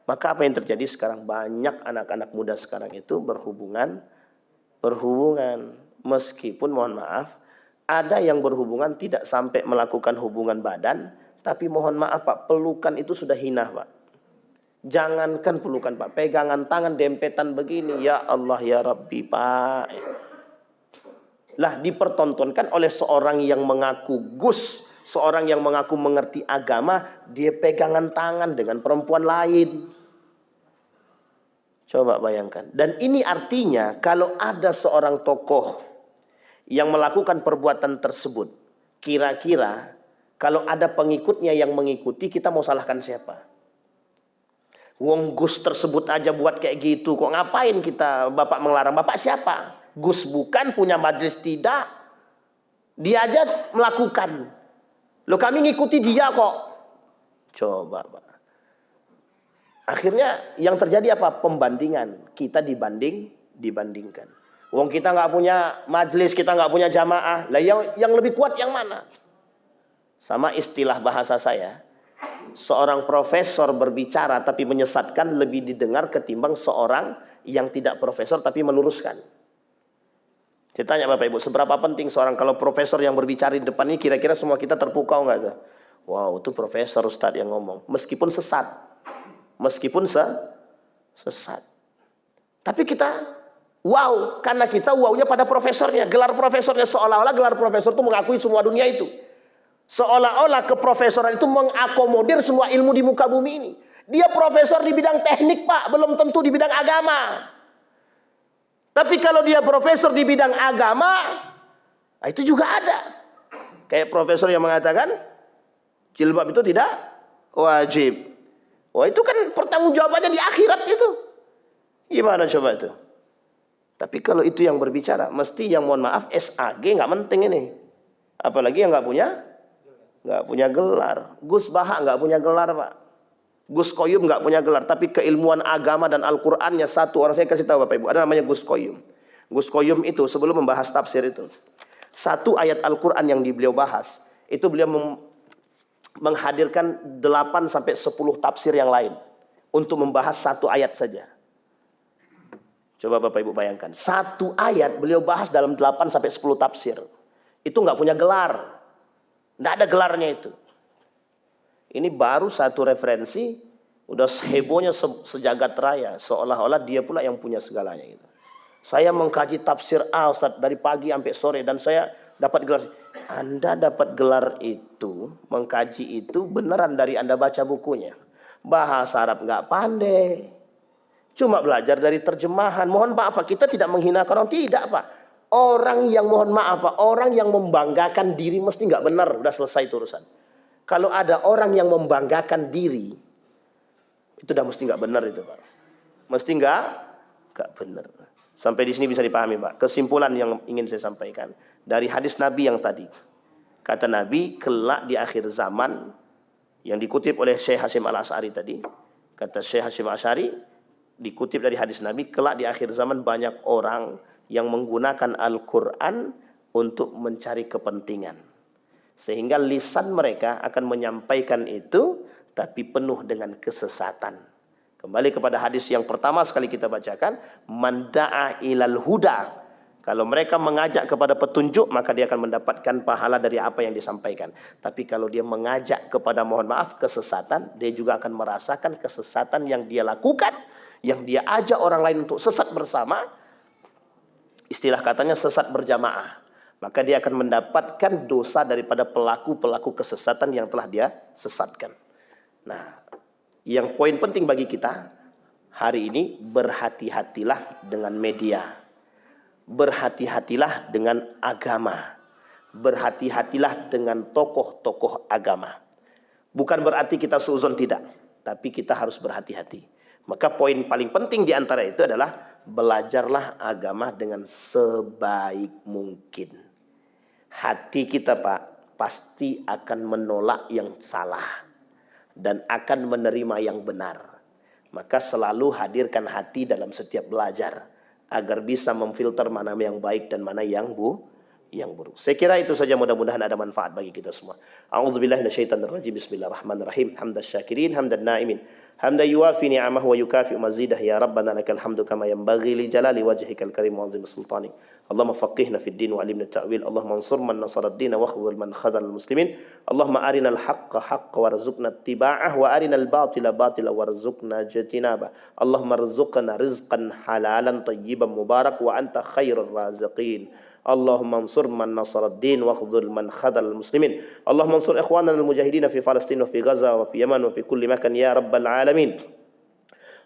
Maka apa yang terjadi sekarang? Banyak anak-anak muda sekarang itu berhubungan meskipun mohon maaf ada yang berhubungan tidak sampai melakukan hubungan badan. Tapi mohon maaf Pak, pelukan itu sudah hina Pak. Jangankan pelukan Pak, pegangan tangan, dempetan begini. Ya Allah ya Rabbi Pak. Lah dipertontonkan oleh seorang yang mengaku gus, seorang yang mengaku mengerti agama, dia pegangan tangan dengan perempuan lain. Coba bayangkan. Dan ini artinya kalau ada seorang tokoh yang melakukan perbuatan tersebut, kira-kira kalau ada pengikutnya yang mengikuti, kita mau salahkan siapa? Wong Gus tersebut aja buat kayak gitu. Kok ngapain kita Bapak melarang? Bapak siapa? Gus bukan, punya majelis tidak. Dia aja melakukan. Loh kami ngikuti dia kok. Coba Pak. Akhirnya yang terjadi apa? Pembandingan. Kita dibandingkan. Wong kita nggak punya majelis, kita nggak punya jamaah. Lah yang lebih kuat yang mana? Sama istilah bahasa saya. Seorang profesor berbicara tapi menyesatkan lebih didengar ketimbang seorang yang tidak profesor tapi meluruskan. Saya tanya Bapak Ibu, seberapa penting seorang kalau profesor yang berbicara di depan ini kira-kira semua kita terpukau nggak tuh? Wow, itu profesor Ustadz yang ngomong. Meskipun sesat. Meskipun sesat. Tapi kita wow, karena kita wownya pada profesornya. Gelar profesornya seolah-olah gelar profesor itu mengakui semua dunia itu. Seolah-olah keprofesoran itu mengakomodir semua ilmu di muka bumi ini. Dia profesor di bidang teknik Pak, belum tentu di bidang agama. Tapi kalau dia profesor di bidang agama, itu juga ada. Kayak profesor yang mengatakan jilbab itu tidak wajib. Wah itu kan pertanggungjawabannya di akhirat itu. Gimana coba itu? Tapi kalau itu yang berbicara, mesti yang mohon maaf SAG nggak penting ini. Apalagi yang nggak punya gelar. Gus Baha nggak punya gelar Pak. Gus Koyum nggak punya gelar, tapi keilmuan agama dan Al-Qur'annya satu orang. Saya kasih tahu Bapak Ibu, ada namanya Gus Koyum. Gus Koyum itu sebelum membahas tafsir itu, satu ayat Al-Qur'an yang beliau bahas, itu beliau menghadirkan 8 sampai 10 tafsir yang lain untuk membahas satu ayat saja. Coba Bapak Ibu bayangkan, satu ayat beliau bahas dalam 8 sampai 10 tafsir. Itu nggak punya gelar. Nggak ada gelarnya itu. Ini baru satu referensi, udah hebohnya sejagat raya. Seolah-olah dia pula yang punya segalanya. Gitu. Saya mengkaji tafsir A Ustaz, dari pagi sampai sore. Dan saya dapat gelar. Anda dapat gelar itu, mengkaji itu beneran dari Anda baca bukunya. Bahasa Arab nggak pandai. Cuma belajar dari terjemahan. Mohon maaf Pak, kita tidak menghinakan orang. Tidak Pak. Orang yang mohon maaf Pak, orang yang membanggakan diri mesti nggak benar. Udah selesai itu urusan. Kalau ada orang yang membanggakan diri, itu udah mesti nggak benar itu Pak. Mesti nggak benar. Sampai di sini bisa dipahami Pak. Kesimpulan yang ingin saya sampaikan dari hadis Nabi yang tadi. Kata Nabi, kelak di akhir zaman yang dikutip oleh Syekh Hasyim Al-Asy'ari tadi. Kata Syekh Hasyim Al-Asy'ari, dikutip dari hadis Nabi, kelak di akhir zaman banyak orang yang menggunakan Al-Quran untuk mencari kepentingan. Sehingga lisan mereka akan menyampaikan itu, tapi penuh dengan kesesatan. Kembali kepada hadis yang pertama sekali kita bacakan, man da'a ilal huda. Kalau mereka mengajak kepada petunjuk, maka dia akan mendapatkan pahala dari apa yang disampaikan. Tapi kalau dia mengajak kepada mohon maaf kesesatan, dia juga akan merasakan kesesatan yang dia lakukan, yang dia ajak orang lain untuk sesat bersama. Istilah katanya sesat berjamaah. Maka dia akan mendapatkan dosa daripada pelaku-pelaku kesesatan yang telah dia sesatkan. Nah, yang poin penting bagi kita hari ini, berhati-hatilah dengan media. Berhati-hatilah dengan agama. Berhati-hatilah dengan tokoh-tokoh agama. Bukan berarti kita suuzon, tidak. Tapi kita harus berhati-hati. Maka poin paling penting di antara itu adalah belajarlah agama dengan sebaik mungkin. Hati kita Pak pasti akan menolak yang salah dan akan menerima yang benar. Maka selalu hadirkan hati dalam setiap belajar agar bisa memfilter mana yang baik dan mana yang buruk. Saya kira itu saja, mudah-mudahan ada manfaat bagi kita semua. A'udzubillahi minasyaitonirrajim. Bismillahirrahmanirrahim. Hamdan syakirin, hamdan na'imin. Hamdan yuwafi ni'amahu wa yukafi mazidah. Ya Rabbana lakal hamdu kama yanbaghi li jalali wajhikal karim wa 'azimi sultanik. Allahumma faqihna fid din wa 'allimna ta'wil. Allahumma ansur man nasara ad-din wa khudhul man khadhal muslimin. Allahumma arinal haqqa haqqa warzuqna ittiba'ah wa arinal batila batila warzuqna ijtinabah. Allahumma rzuqna rizqan halalan tayyiban mubarak wa anta khairur raziqin. Allahumma ansur man nasaraddin wa khudhul man khadal muslimin. Allahumma ansur ikhwanana al-mujahidin fi Palestin wa fi Gaza wa fi Yaman wa fi kulli makan ya rabbal alamin.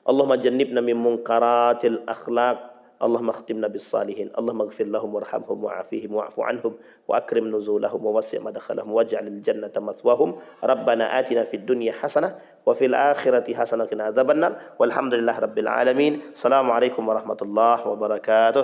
Allahumma jannibna min munkaratil akhlaq. Allahumma khtimna bis salihin. Allahumma ighfir lahum warhamhum wa'afihim wa'fu anhum wa akrim nuzulahum wa wasi' madkhalahum waj'alil jannata mathwahum. Rabbana atina fid dunya hasanah wa fil akhirati hasanah wa qina adzabannar. Walhamdulillahi rabbil alamin. Assalamualaikum warahmatullahi wabarakatuh.